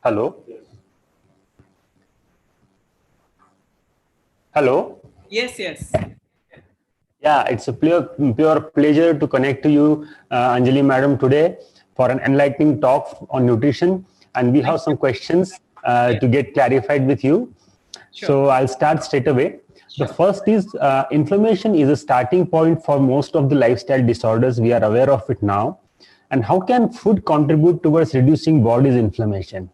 Hello. Hello. Yes, yes. Yeah, it's a pure pleasure to connect to you, Anjali madam, today for an enlightening talk on nutrition. And we have some questions to get clarified with you. Sure. So I'll start straight away. The first is inflammation is a starting point for most of the lifestyle disorders. We are aware of it now. And how can food contribute towards reducing body's inflammation?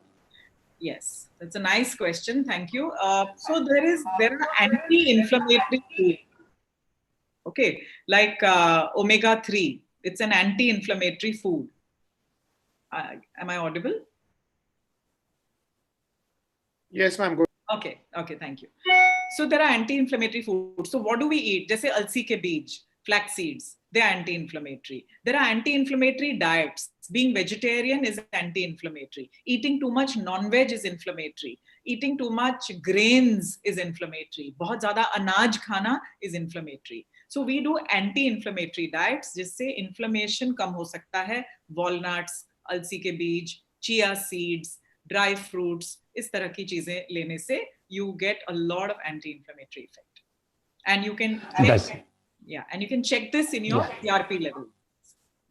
Yes, that's a nice question. Thank you. So there are anti-inflammatory foods. Okay, like omega-3. It's an anti-inflammatory food. Am I audible? Yes, ma'am. Go. Okay, thank you. So there are anti-inflammatory foods. So what do we eat? Jaise alsi ke beej, flax seeds, they are anti-inflammatory. There are anti-inflammatory diets. Being vegetarian is anti-inflammatory. Eating too much non-veg is inflammatory. Eating too much grains is inflammatory. बहुत ज़्यादा अनाज खाना is inflammatory. So we do anti-inflammatory diets जिससे inflammation कम हो सकता है. Walnuts, अलसी के बीज, chia seeds, dry fruits, इस तरह की चीजें लेने से you get a lot of anti-inflammatory effect. And you can and you can check this in your CRP level.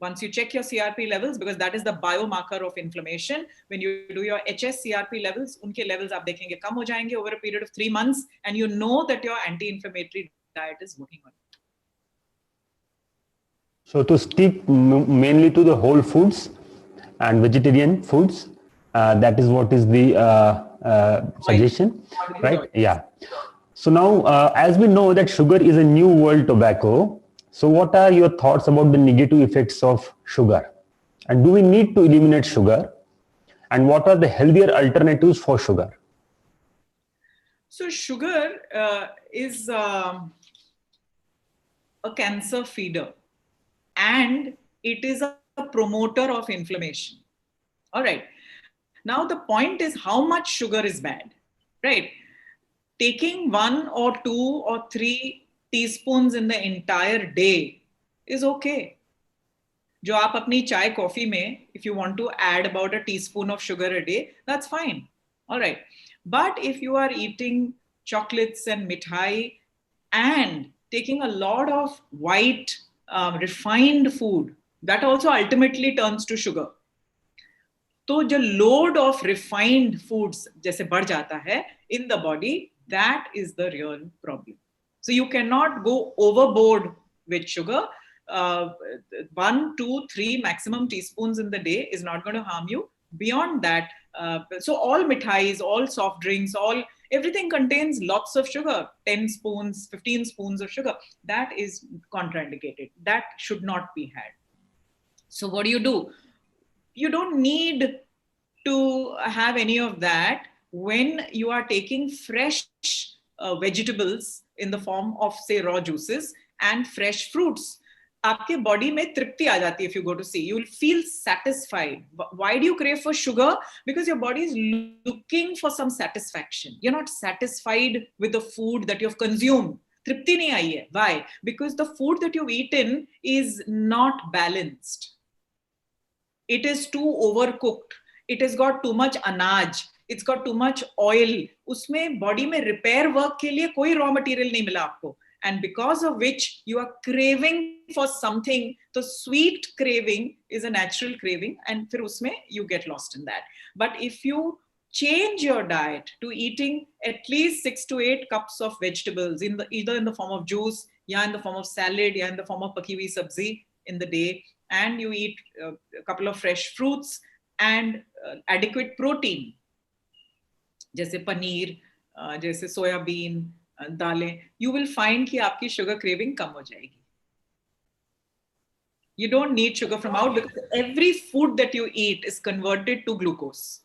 Once you check your CRP levels, because that is the biomarker of inflammation, when you do your HS CRP levels, उनके levels आप देखेंगे कम हो जाएंगे over a period of 3 months, and you know that your anti-inflammatory diet is working on it. So to stick mainly to the whole foods and vegetarian foods, that is what is the suggestion, right? Yeah. So now, as we know that sugar is a new world tobacco, so what are your thoughts about the negative effects of sugar? And do we need to eliminate sugar? And what are the healthier alternatives for sugar? So sugar is a cancer feeder, and it is a promoter of inflammation. All right. Now the point is how much sugar is bad, right? Taking 1 or 2 or 3 teaspoons in the entire day is okay. जो आप अपनी चाय coffee में, if you want to add about a teaspoon of sugar a day, that's fine. All right. But if you are eating chocolates and mithai and taking a lot of white refined food, that also ultimately turns to sugar. तो जो load of refined foods जैसे बढ़ जाता है in the body, that is the real problem. So you cannot go overboard with sugar. 1, 2, 3 maximum teaspoons in the day is not going to harm you. Beyond that, so all mithais, all soft drinks, everything contains lots of sugar, 10 spoons, 15 spoons of sugar. That is contraindicated. That should not be had. So what do? You don't need to have any of that when you are taking fresh vegetables in the form of, say, raw juices and fresh fruits. आपके body में तृप्ति आ जाती है. If you go to see, you will feel satisfied. Why do you crave for sugar? Because your body is looking for some satisfaction. You're not satisfied with the food that you've consumed. तृप्ति नहीं आई है. Why? Because the food that you've eaten is not balanced. It is too overcooked. It has got too much anaj. It's got too much oil. उसमें body में repair work के लिए कोई raw material नहीं मिला आपको. and because of which you are craving for something. So sweet craving is a natural craving, and फिर उसमें you get lost in that. But if you change your diet to eating at least 6 to 8 cups of vegetables either in the form of juice, या in the form of salad, या in the form of पकी हुई सब्जी in the day, and you eat a couple of fresh fruits and adequate protein, जैसे पनीर, जैसे soybean, दालें, you will find कि आपकी sugar craving कम हो जाएगी. You don't need sugar from out because every food that you eat is converted to glucose.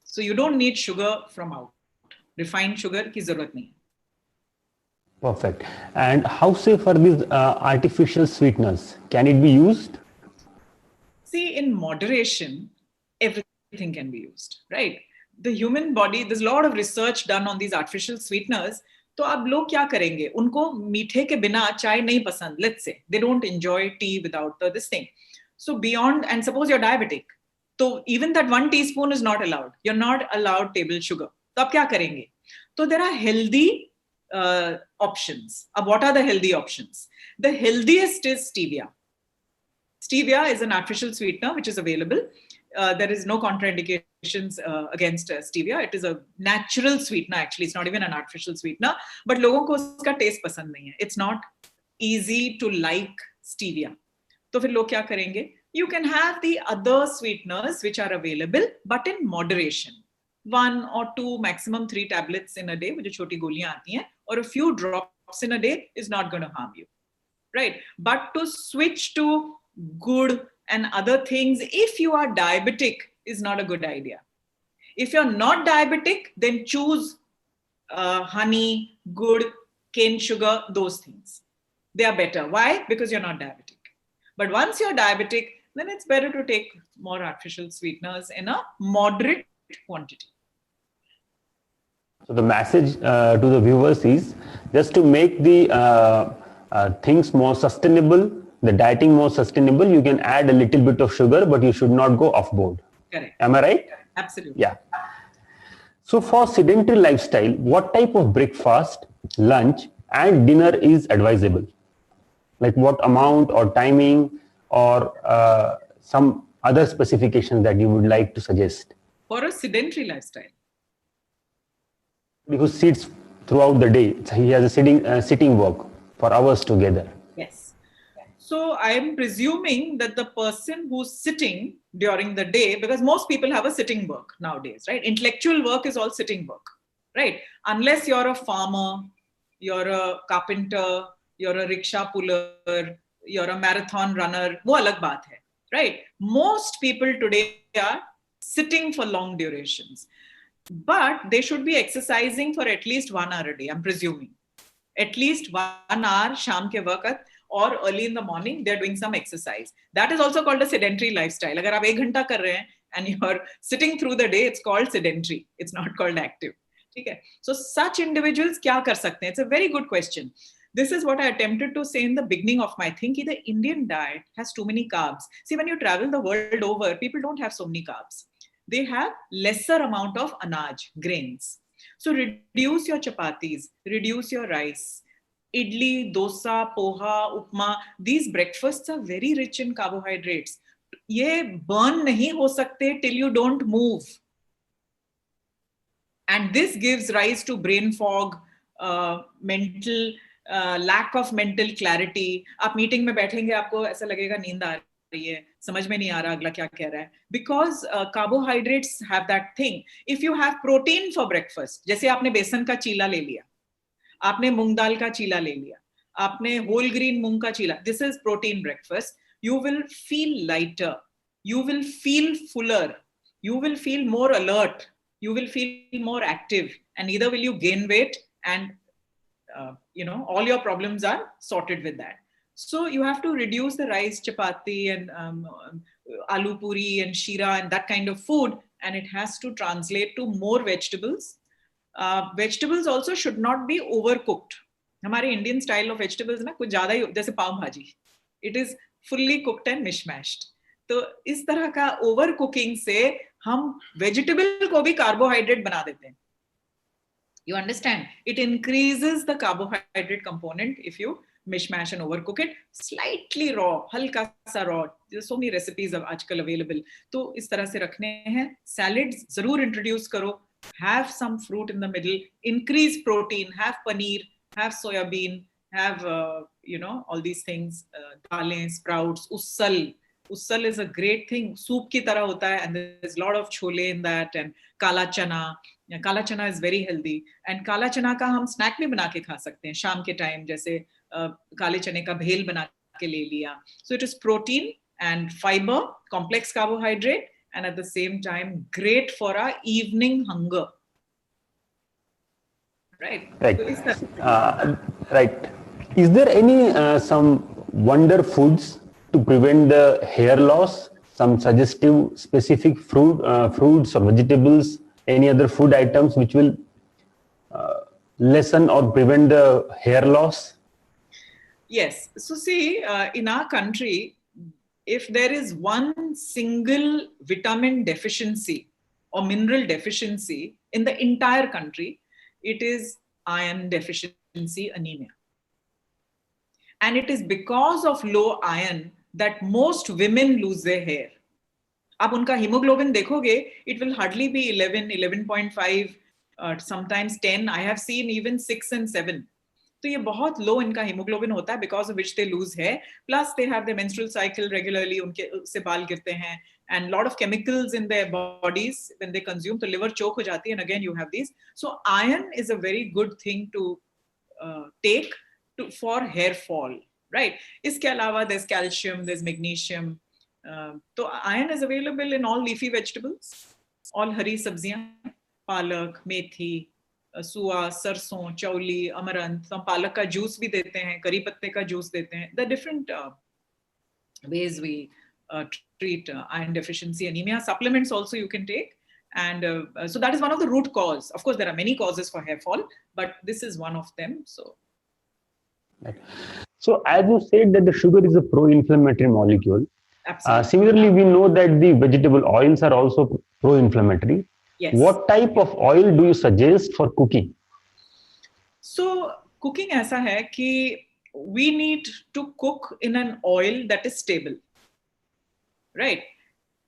So you don't need sugar from out. Refined sugar की जरूरत नहीं. Perfect. And how safe are these artificial sweeteners? Can it be used? See, in moderation, everything can be used, right? The human body, there's a lot of research done on these artificial sweeteners. तो अब लोग क्या करेंगे? उनको मीठे के बिना चाय नहीं पसंद. Let's say they don't enjoy tea without this thing. So beyond, and suppose you're diabetic, so even that 1 teaspoon is not allowed. You're not allowed table sugar. तो अब क्या करेंगे? So there are healthy options. What are the healthy options? The healthiest is stevia. Stevia is an artificial sweetener which is available. There is no contraindications against stevia. It is a natural sweetener. Actually, it's not even an artificial sweetener. But लोगों को उसका taste पसंद नहीं है. It's not easy to like stevia. तो फिर लोग क्या करेंगे? You can have the other sweeteners which are available, but in moderation. 1 or 2, maximum 3 tablets in a day, which are छोटी गोलियां आती हैं, or a few drops in a day is not going to harm you, right? But to switch to good and other things, if you are diabetic, is not a good idea. If you're not diabetic, then choose honey, good, cane sugar, those things. They are better. Why? Because you're not diabetic. But once you're diabetic, then it's better to take more artificial sweeteners in a moderate quantity. So the message to the viewers is just to make the things more sustainable, the dieting more sustainable, you can add a little bit of sugar, but you should not go off board. Correct. Am I right? Absolutely. Yeah. So for sedentary lifestyle, what type of breakfast, lunch and dinner is advisable? Like what amount or timing or some other specifications that you would like to suggest? For a sedentary lifestyle. Because sits throughout the day, he has a sitting work for hours together. Yes. So I am presuming that the person who's sitting during the day, because most people have a sitting work nowadays, right? Intellectual work is all sitting work, right? Unless you're a farmer, you're a carpenter, you're a rickshaw puller, you're a marathon runner, wo alag baat hai, right? Most people today are sitting for long durations. But they should be exercising for at least 1 hour a day, I'm presuming. At least 1 hour, sham ke waqt, or early in the morning, they're doing some exercise. That is also called a sedentary lifestyle. Agar aap 1 ghanta kar rahe hain and you're sitting through the day, it's called sedentary. It's not called active. Okay? So such individuals kya kar sakte hain? It's a very good question. This is what I attempted to say in the beginning of my thing. The Indian diet has too many carbs. See, when you travel the world over, people don't have so many carbs. They have lesser amount of anaj, grains. So reduce your chapatis, reduce your rice. Idli, dosa, poha, upma, these breakfasts are very rich in carbohydrates. Ye burn nahi ho sakte till you don't move. And this gives rise to brain fog, mental, lack of mental clarity. आप meeting में बैठेंगे, आपको ऐसा लगेगा नींद आ रही है, समझ में नहीं आ रहा अगला क्या कह रहा है. Because carbohydrates have that thing. If you have protein for breakfast, जैसे आपने बेसन का चीला ले लिया, आपने मूंग दाल का चीला ले लिया, आपने whole green मूंग का चीला, this is protein breakfast. You will feel lighter, you will feel fuller, you will feel more alert, you will feel more active, and neither will you gain weight, and all your problems are sorted with that. So you have to reduce the rice, chapati, and aloo puri and shira and that kind of food, and it has to translate to more vegetables. Vegetables also should not be overcooked. हमारे Indian style of vegetables ना कुछ ज़्यादा ही, जैसे पाव भाजी, it is fully cooked and mishmashed. तो इस तरह का overcooking से हम vegetable को भी carbohydrate बना देते हैं. You understand? It increases the carbohydrate component if you mishmash and overcook it. Slightly raw, halka sa raw. There's so many recipes of आजकल available. तो इस तरह से रखने हैं. Salads जरूर introduce करो. Have some fruit in the middle. Increase protein. Have paneer. Have soya bean. Have all these things. दालें, sprouts, ussal. Ussal is a great thing. Soup की तरह होता है, and there's a lot of chole in that, and काला चना. काला चना is very healthy, and काला चना का हम स्नैक भी बना के खा सकते हैं शाम के टाइम, जैसे काले चने का भेल बना के ले लिया. So it is protein and fiber, complex carbohydrate, and at the same time great for our evening hunger. Right. Right. Is there any some wonder foods to prevent the hair loss? Some suggestive specific fruits or vegetables? Any other food items which will lessen or prevent the hair loss? Yes. So see, in our country, if there is one single vitamin deficiency or mineral deficiency in the entire country, it is iron deficiency anemia. And it is because of low iron that most women lose their hair. आप उनका hemoglobin देखोगे, it will hardly be 11, 11.5, sometimes 10. I have seen even 6 and 7. तो ये बहुत low इनका hemoglobin होता है, because of which they lose hair. Plus they have their menstrual cycle regularly, उनके से बाल गिरते हैं, and lot of chemicals in their bodies when they consume, तो liver choke हो जाती है, and again you have these. So iron is a very good thing to take for hair fall, right? इसके अलावा there's calcium, there's magnesium. So iron is available in all leafy vegetables, all हरी सब्जियां, पालक, मेथी, सुआ, सरसों, चौली, amaranth. हम पालक का juice भी देते हैं, करी पत्ते का जूस देते हैं. The different ways we treat iron deficiency anemia. Supplements also you can take, and so that is one of the root cause. Of course, there are many causes for hair fall, but this is one of them. So as you said that the sugar is a pro-inflammatory molecule. Absolutely. Similarly, we know that the vegetable oils are also pro-inflammatory. Yes. What type of oil do you suggest for cooking? So cooking ऐसा है कि we need to cook in an oil that is stable, right?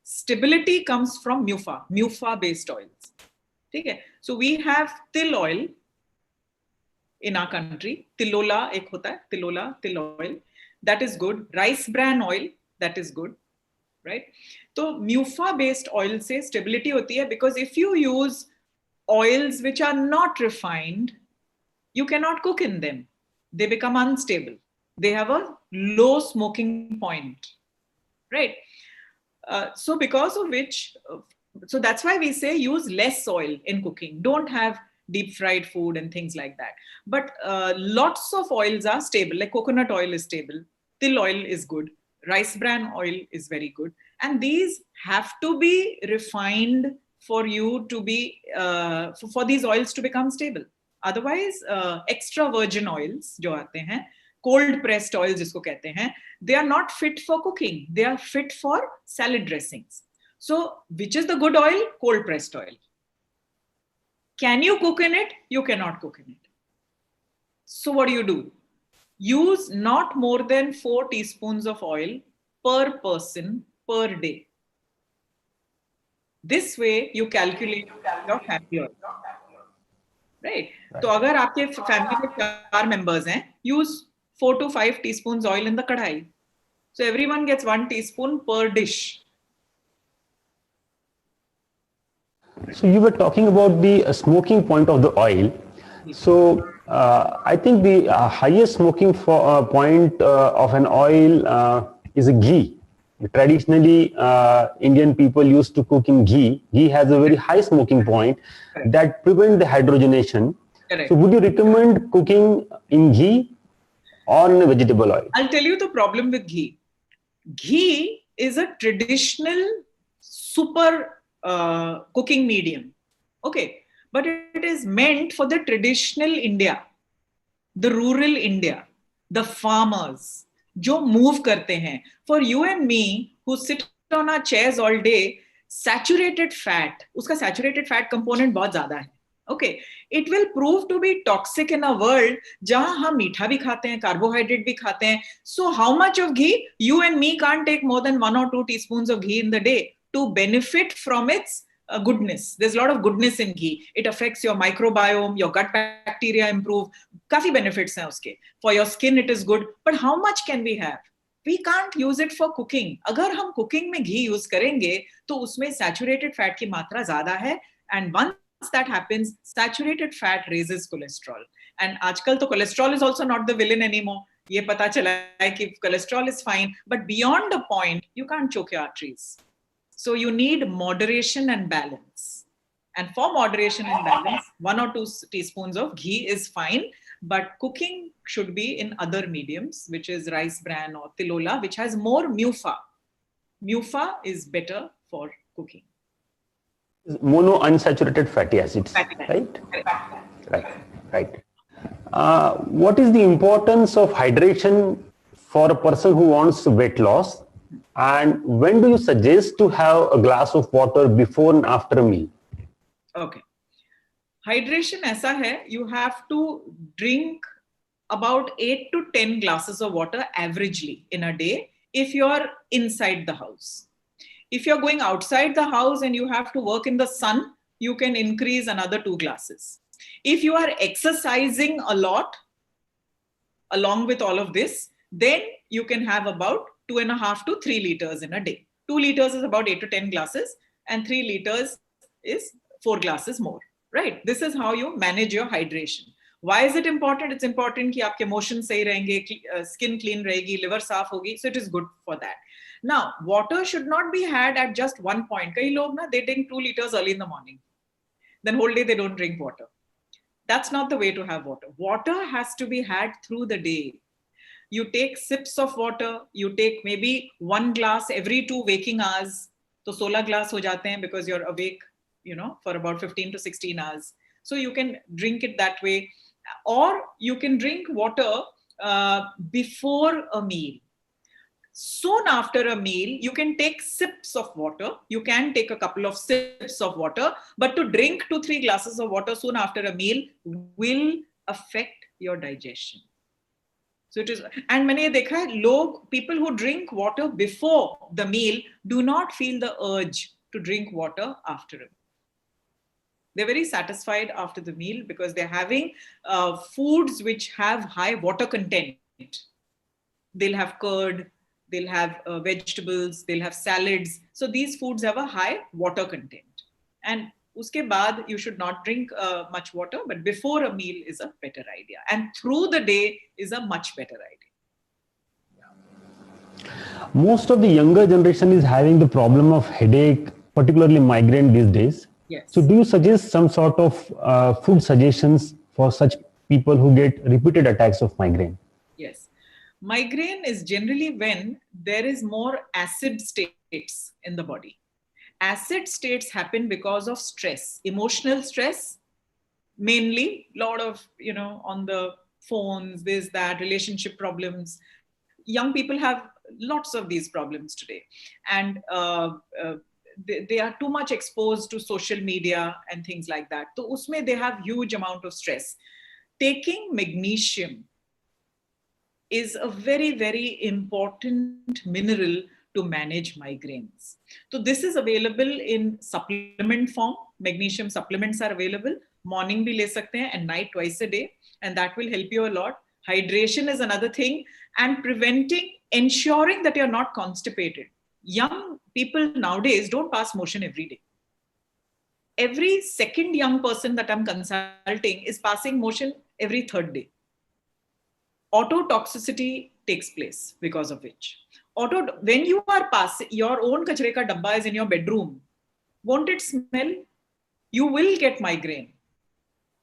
Stability comes from MUFA based oils. Okay? So we have til oil in our country. Tilola एक होता है, til oil. That is good. Rice bran oil, that is good, right? So MUFA based oil से stability होती है, because if you use oils which are not refined, you cannot cook in them. They become unstable. They have a low smoking point, right? So because of which, so that's why we say use less oil in cooking. Don't have deep fried food and things like that. But lots of oils are stable, like coconut oil is stable, til oil is good, rice bran oil is very good. And these have to be refined for you to be, for these oils to become stable. Otherwise, extra virgin oils जो आते हैं, cold pressed oils जिसको कहते हैं, they are not fit for cooking. They are fit for salad dressings. So which is the good oil? Cold pressed oil. Can you cook in it? You cannot cook in it. So what do? Use not more than 4 teaspoons of oil per person per day. This way you calculate your family oil. Right? So अगर आपके family में 4 members हैं, use 4 to 5 teaspoons oil in the kadhai. So everyone gets 1 teaspoon per dish. So you were talking about the smoking point of the oil. So I think the highest smoking point of an oil is a ghee. Traditionally, Indian people used to cook in ghee. Ghee has a very high smoking point that prevents the hydrogenation. Correct. So would you recommend cooking in ghee or in vegetable oil? I'll tell you the problem with ghee. Ghee is a traditional super cooking medium. Okay. But it is meant for the traditional India, the rural India, the farmers, जो move करते हैं. For you and me, who sit on our chairs all day, saturated fat, उसका saturated fat component बहुत ज़्यादा है. Okay, it will prove to be toxic in a world जहाँ हम मीठा भी खाते हैं, carbohydrate भी खाते हैं. So how much of ghee? You and me can't take more than 1 or 2 teaspoons of ghee in the day to benefit from its goodness. There's a lot of goodness in ghee. It affects your microbiome, your gut bacteria improve. काफी benefits हैं उसके. For your skin it is good. But how much can we have? We can't use it for cooking. अगर हम cooking में घी use करेंगे तो उसमें saturated fat की मात्रा ज़्यादा है, and once that happens, saturated fat raises cholesterol. And आजकल तो cholesterol is also not the villain anymore. ये पता चला है कि cholesterol is fine, but beyond a point, you can't choke your arteries. So you need moderation and balance. And for moderation and balance, 1 or 2 teaspoons of ghee is fine, but cooking should be in other mediums, which is rice bran or tilola, which has more mufa. Mufa is better for cooking. Mono unsaturated fatty acids, right? Right. What is the importance of hydration for a person who wants weight loss? And when do you suggest to have a glass of water before and after a meal? Okay. Hydration ऐसा है, you have to drink about 8 to 10 glasses of water averagely in a day if you're inside the house. If you're going outside the house and you have to work in the sun, you can increase another 2 glasses. If you are exercising a lot, along with all of this, then you can have about 2.5 to 3 liters in a day. 2 liters is about 8 to 10 glasses, and 3 liters is 4 glasses more, right? This is how you manage your hydration. Why is it important? It's important कि आपके motion सही रहेंगे, skin clean रहेगी, liver साफ होगी, so it is good for that. Now, water should not be had at just one point. कई लोग ना, they drink 2 liters early in the morning. Then whole day they don't drink water. That's not the way to have water. Water has to be had through the day. You take sips of water, you take maybe 1 glass every 2 waking hours. So 16 glass ho jate hain because you're awake, for about 15 to 16 hours. So you can drink it that way. Or you can drink water before a meal. Soon after a meal, you can take sips of water. You can take a couple of sips of water, but to drink 2-3 glasses of water soon after a meal will affect your digestion. So it is, and मैंने ये देखा है, people who drink water before the meal do not feel the urge to drink water after a meal. They're very satisfied after the meal because they're having foods which have high water content. They'll have curd, they'll have vegetables, they'll have salads. So these foods have a high water content. And uske baad, you should not drink much water, but before a meal is a better idea. And through the day is a much better idea. Most of the younger generation is having the problem of headache, particularly migraine these days. Yes. So do you suggest some sort of food suggestions for such people who get repeated attacks of migraine? Yes. Migraine is generally when there is more acid states in the body. Acid states happen because of stress, emotional stress, mainly a lot of, on the phones, this, that, relationship problems. Young people have lots of these problems today. And they are too much exposed to social media and things like that. So usme they have huge amount of stress. Taking magnesium is a very, very important mineral to manage migraines. So this is available in supplement form. Magnesium supplements are available. Morning bhi le sakte hain and night twice a day. And that will help you a lot. Hydration is another thing. And ensuring that you're not constipated. Young people nowadays don't pass motion every day. Every second young person that I'm consulting is passing motion every third day. Autotoxicity takes place because of which. When you are passing, your own kachre ka dabba is in your bedroom, won't it smell? You will get migraine.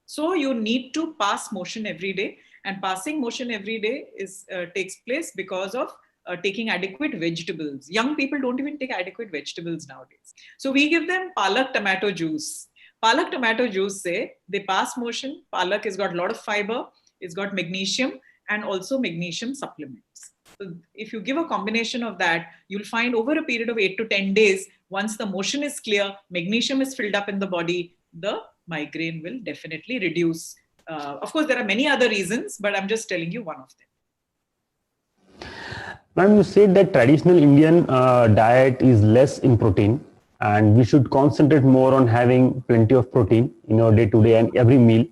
So you need to pass motion every day, and passing motion every day takes place because of taking adequate vegetables. Young people don't even take adequate vegetables nowadays. So we give them palak tomato juice. Palak tomato juice say they pass motion. Palak has got a lot of fiber. It's got magnesium and also magnesium supplements. So if you give a combination of that, you'll find over a period of 8 to 10 days, once the motion is clear, magnesium is filled up in the body, the migraine will definitely reduce. Of course, there are many other reasons, but I'm just telling you one of them. Ma'am, you said that traditional Indian diet is less in protein, and we should concentrate more on having plenty of protein in our day-to-day and every meal.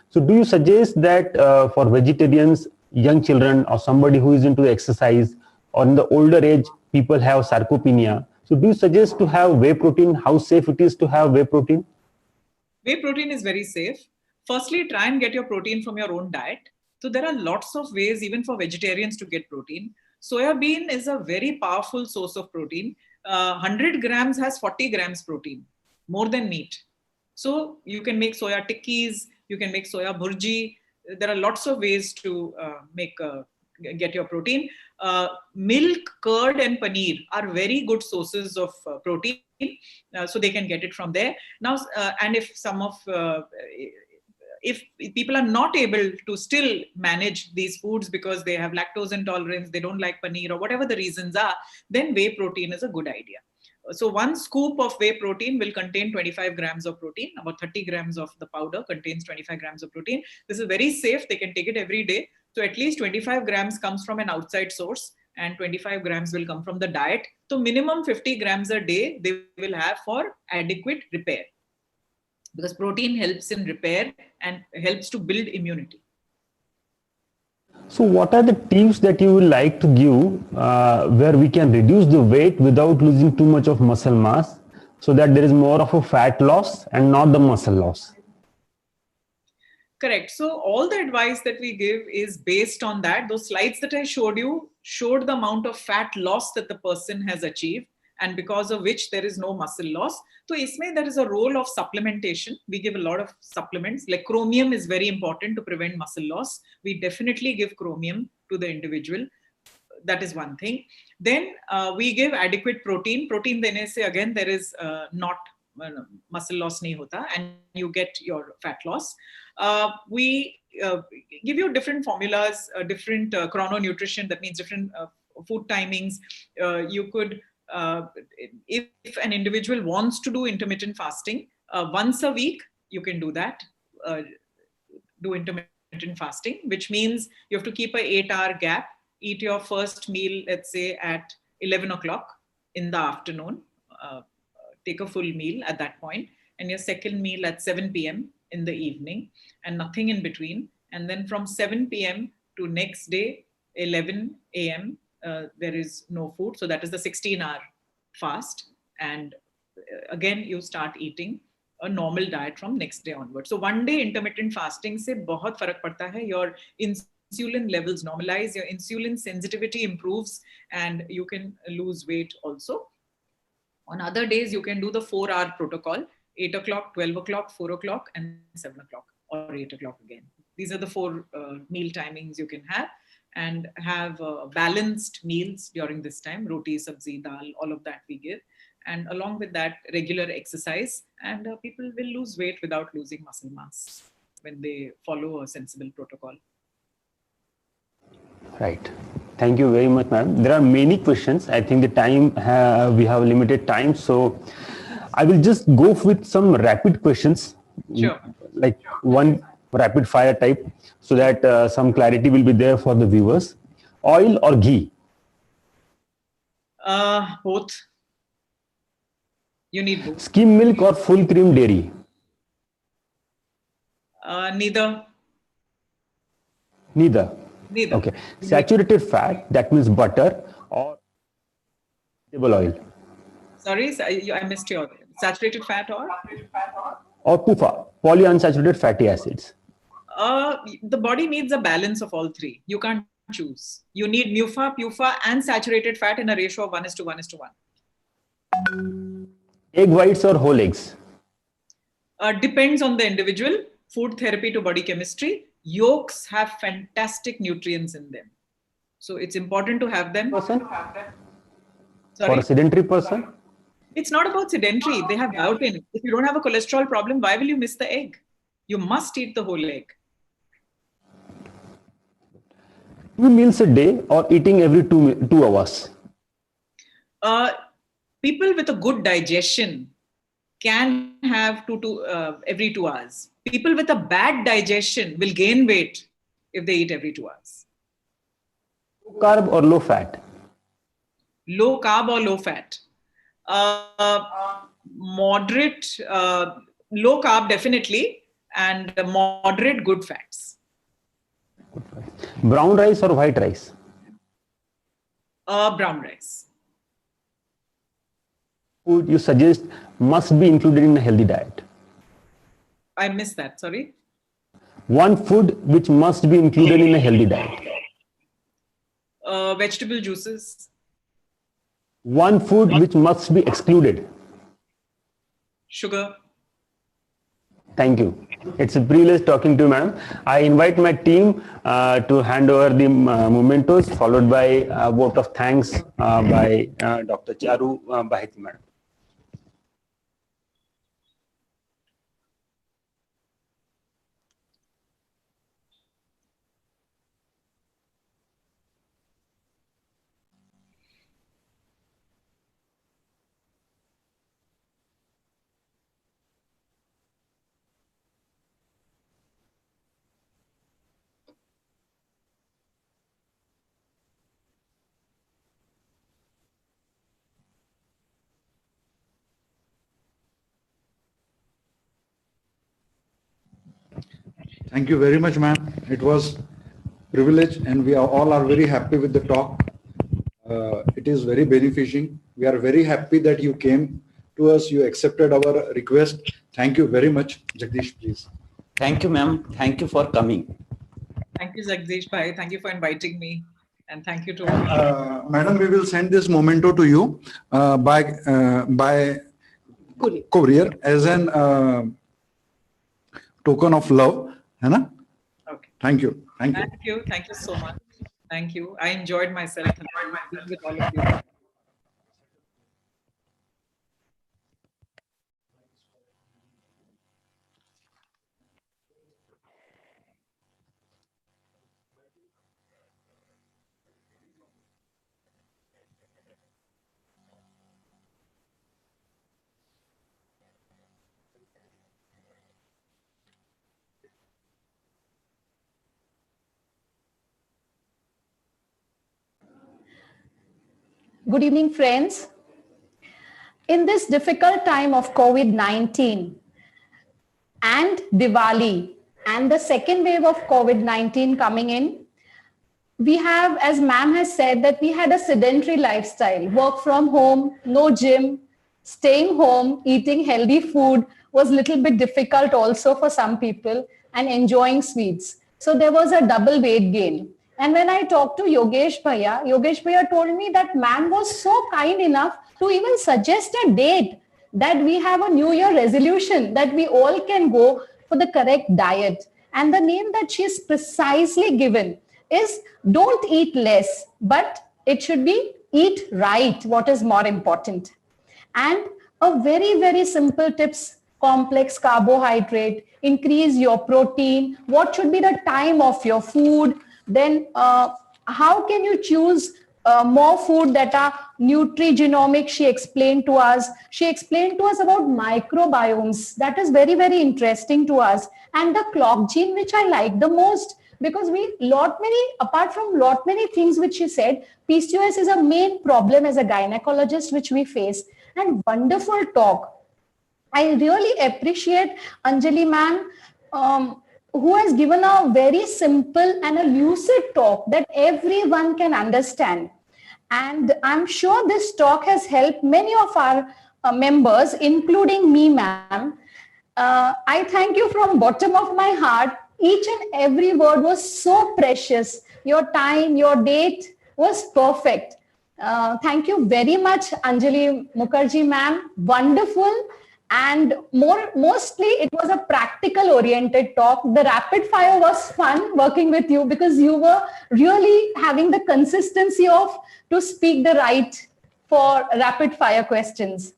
So do you suggest that for vegetarians, young children, or somebody who is into exercise, or in the older age, people have sarcopenia? So do you suggest to have whey protein? How safe it is to have whey protein? Whey protein is very safe. Firstly, try and get your protein from your own diet. So there are lots of ways, even for vegetarians, to get protein. Soya bean is a very powerful source of protein. 100 grams has 40 grams protein, more than meat. So you can make soya tikkis, you can make soya bhurji. There are lots of ways to get your protein. Milk, curd, and paneer are very good sources of protein, so they can get it from there. Now, and if people are not able to still manage these foods because they have lactose intolerance, they don't like paneer, or whatever the reasons are, then whey protein is a good idea. So one scoop of whey protein will contain 25 grams of protein. About 30 grams of the powder contains 25 grams of protein. This is very safe. They can take it every day. So at least 25 grams comes from an outside source and 25 grams will come from the diet. So minimum 50 grams a day they will have for adequate repair, because protein helps in repair and helps to build immunity. So what are the tips that you would like to give where we can reduce the weight without losing too much of muscle mass, so that there is more of a fat loss and not the muscle loss? Correct. So all the advice that we give is based on that. Those slides that I showed you showed the amount of fat loss that the person has achieved, and because of which there is no muscle loss. So isme there is a role of supplementation. We give a lot of supplements, like chromium is very important to prevent muscle loss. We definitely give chromium to the individual. That is one thing. Then we give adequate protein. Protein dene se again there is not muscle loss nahi hota, and you get your fat loss. We give you different formulas, different chrononutrition. That means different food timings. You could, if an individual wants to do intermittent fasting, once a week, you can do that. Do intermittent fasting, which means you have to keep a 8-hour gap. Eat your first meal, let's say at 11 o'clock in the afternoon. Take a full meal at that point, and your second meal at 7 p.m. in the evening, and nothing in between. And then from 7 p.m. to next day, 11 a.m., there is no food. So that is the 16-hour fast. And again, you start eating a normal diet from next day onward. So one day intermittent fasting se bahut farak padta hai. Your insulin levels normalize, your insulin sensitivity improves, and you can lose weight also. On other days, you can do the 4-hour protocol, 8 o'clock, 12 o'clock, 4 o'clock, and 7 o'clock, or 8 o'clock again. These are the 4 meal timings you can have, and have balanced meals during this time. Roti, sabzi, dal, all of that we give. And along with that, regular exercise, and people will lose weight without losing muscle mass when they follow a sensible protocol. Right. Thank you very much, ma'am. There are many questions. I think the time, we have limited time. So I will just go with some rapid questions. Sure. Like one rapid fire type, so that some clarity will be there for the viewers. Oil or ghee? Both. You need both. Skim milk or full cream dairy? Neither. Neither. Neither. Okay. Saturated fat, that means butter, or vegetable oil? Sorry, I missed your saturated fat or? Or PUFA, polyunsaturated fatty acids? The body needs a balance of all three. You can't choose. You need MUFA, PUFA, and saturated fat in a ratio of 1:1:1. Egg whites or whole eggs? Depends on the individual. Food therapy to body chemistry. Yolks have fantastic nutrients in them, so it's important to have them. Sorry? For a sedentary person? It's not about sedentary. They have biotin. If you don't have a cholesterol problem, why will you miss the egg? You must eat the whole egg. 2 meals a day or eating every 2 hours? People with a good digestion can have every 2 hours. People with a bad digestion will gain weight if they eat every 2 hours. Low carb or low fat? Low carb or low fat? Moderate, low carb definitely, and moderate good fats. Brown rice or white rice? Brown rice. Food you suggest must be included in a healthy diet? I missed that, sorry. One food which must be included in a healthy diet? Vegetable juices. One food which must be excluded? Sugar. Thank you. It's a privilege talking to you, madam. I invite my team to hand over the mementos, followed by a vote of thanks by Dr. Charu Baheti, madam. Thank you very much, ma'am. It was privilege, and we all are very happy with the talk. It is very beneficial. We are very happy that you came to us. You accepted our request. Thank you very much. Jagdish, please. Thank you, ma'am. Thank you for coming. Thank you, Jagdish bhai. Thank you for inviting me. And thank you to all. Madam, we will send this memento to you by courier as an token of love. Okay. Thank you. Thank you. Thank you. Thank you so much. Thank you. I enjoyed myself being with all of you. Good evening, friends. In this difficult time of COVID-19 and Diwali and the second wave of COVID-19 coming in, we have, as ma'am has said, that we had a sedentary lifestyle, work from home, no gym, staying home, eating healthy food was a little bit difficult also for some people, and enjoying sweets. So there was a double weight gain. And when I talked to Yogesh Bhaiya told me that man was so kind enough to even suggest a date that we have a New Year resolution that we all can go for the correct diet. And the name that she is precisely given is don't eat less, but it should be eat right, what is more important. And a very, very simple tips, complex carbohydrate, increase your protein, what should be the time of your food, then how can you choose more food that are nutrigenomic. She explained to us about microbiomes. That is very, very interesting to us. And the clock gene, which I like the most, because apart from lot many things which she said, PCOS is a main problem as a gynecologist which we face. And wonderful talk. I really appreciate Anjali ma'am, who has given a very simple and a lucid talk that everyone can understand. And I'm sure this talk has helped many of our members, including me, ma'am. I thank you from bottom of my heart. Each and every word was so precious. Your time, your date was perfect. Thank you very much, Anjali Mukerjee ma'am. Wonderful. And mostly it was a practical oriented talk. The rapid fire was fun working with you because you were really having the consistency to speak the right for rapid fire questions.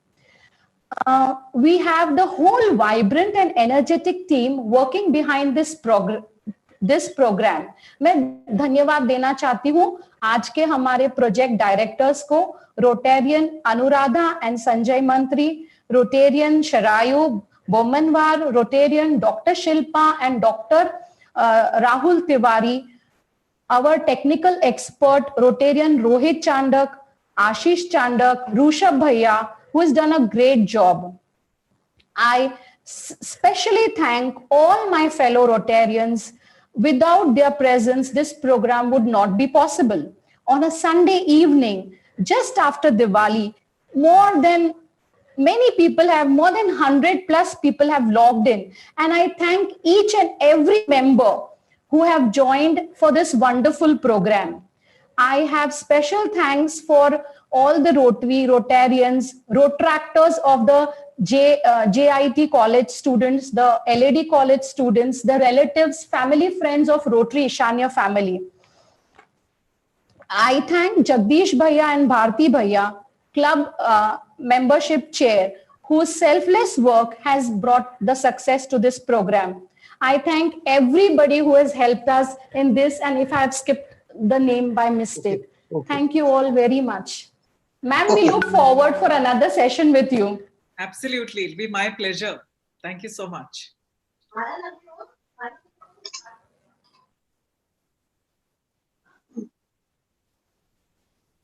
We have the whole vibrant and energetic team working behind this program. मैं धन्यवाद देना चाहती हूँ आज के हमारे project directors को, Rotarian Anuradha and Sanjay मंत्री, Rotarian Sharayu Bomanwar, Rotarian Dr. Shilpa and Dr. Rahul Tiwari, our technical expert Rotarian Rohit Chandak, Ashish Chandak, Rushabh Bhaiya, who has done a great job. I specially thank all my fellow Rotarians. Without their presence, this program would not be possible. On a Sunday evening, just after Diwali, more than 100 plus people have logged in. And I thank each and every member who have joined for this wonderful program. I have special thanks for all the Rotarians, Rotractors of the JIT college students, the LAD college students, the relatives, family, friends of Rotary Ishania family. I thank Jagdish Bhaiya and Bharti Bhaiya, club membership chair, whose selfless work has brought the success to this program. I thank everybody who has helped us in this, and if I have skipped the name by mistake. Okay. Thank you all very much. Ma'am, we look forward for another session with you. Absolutely. It'll be my pleasure. Thank you so much.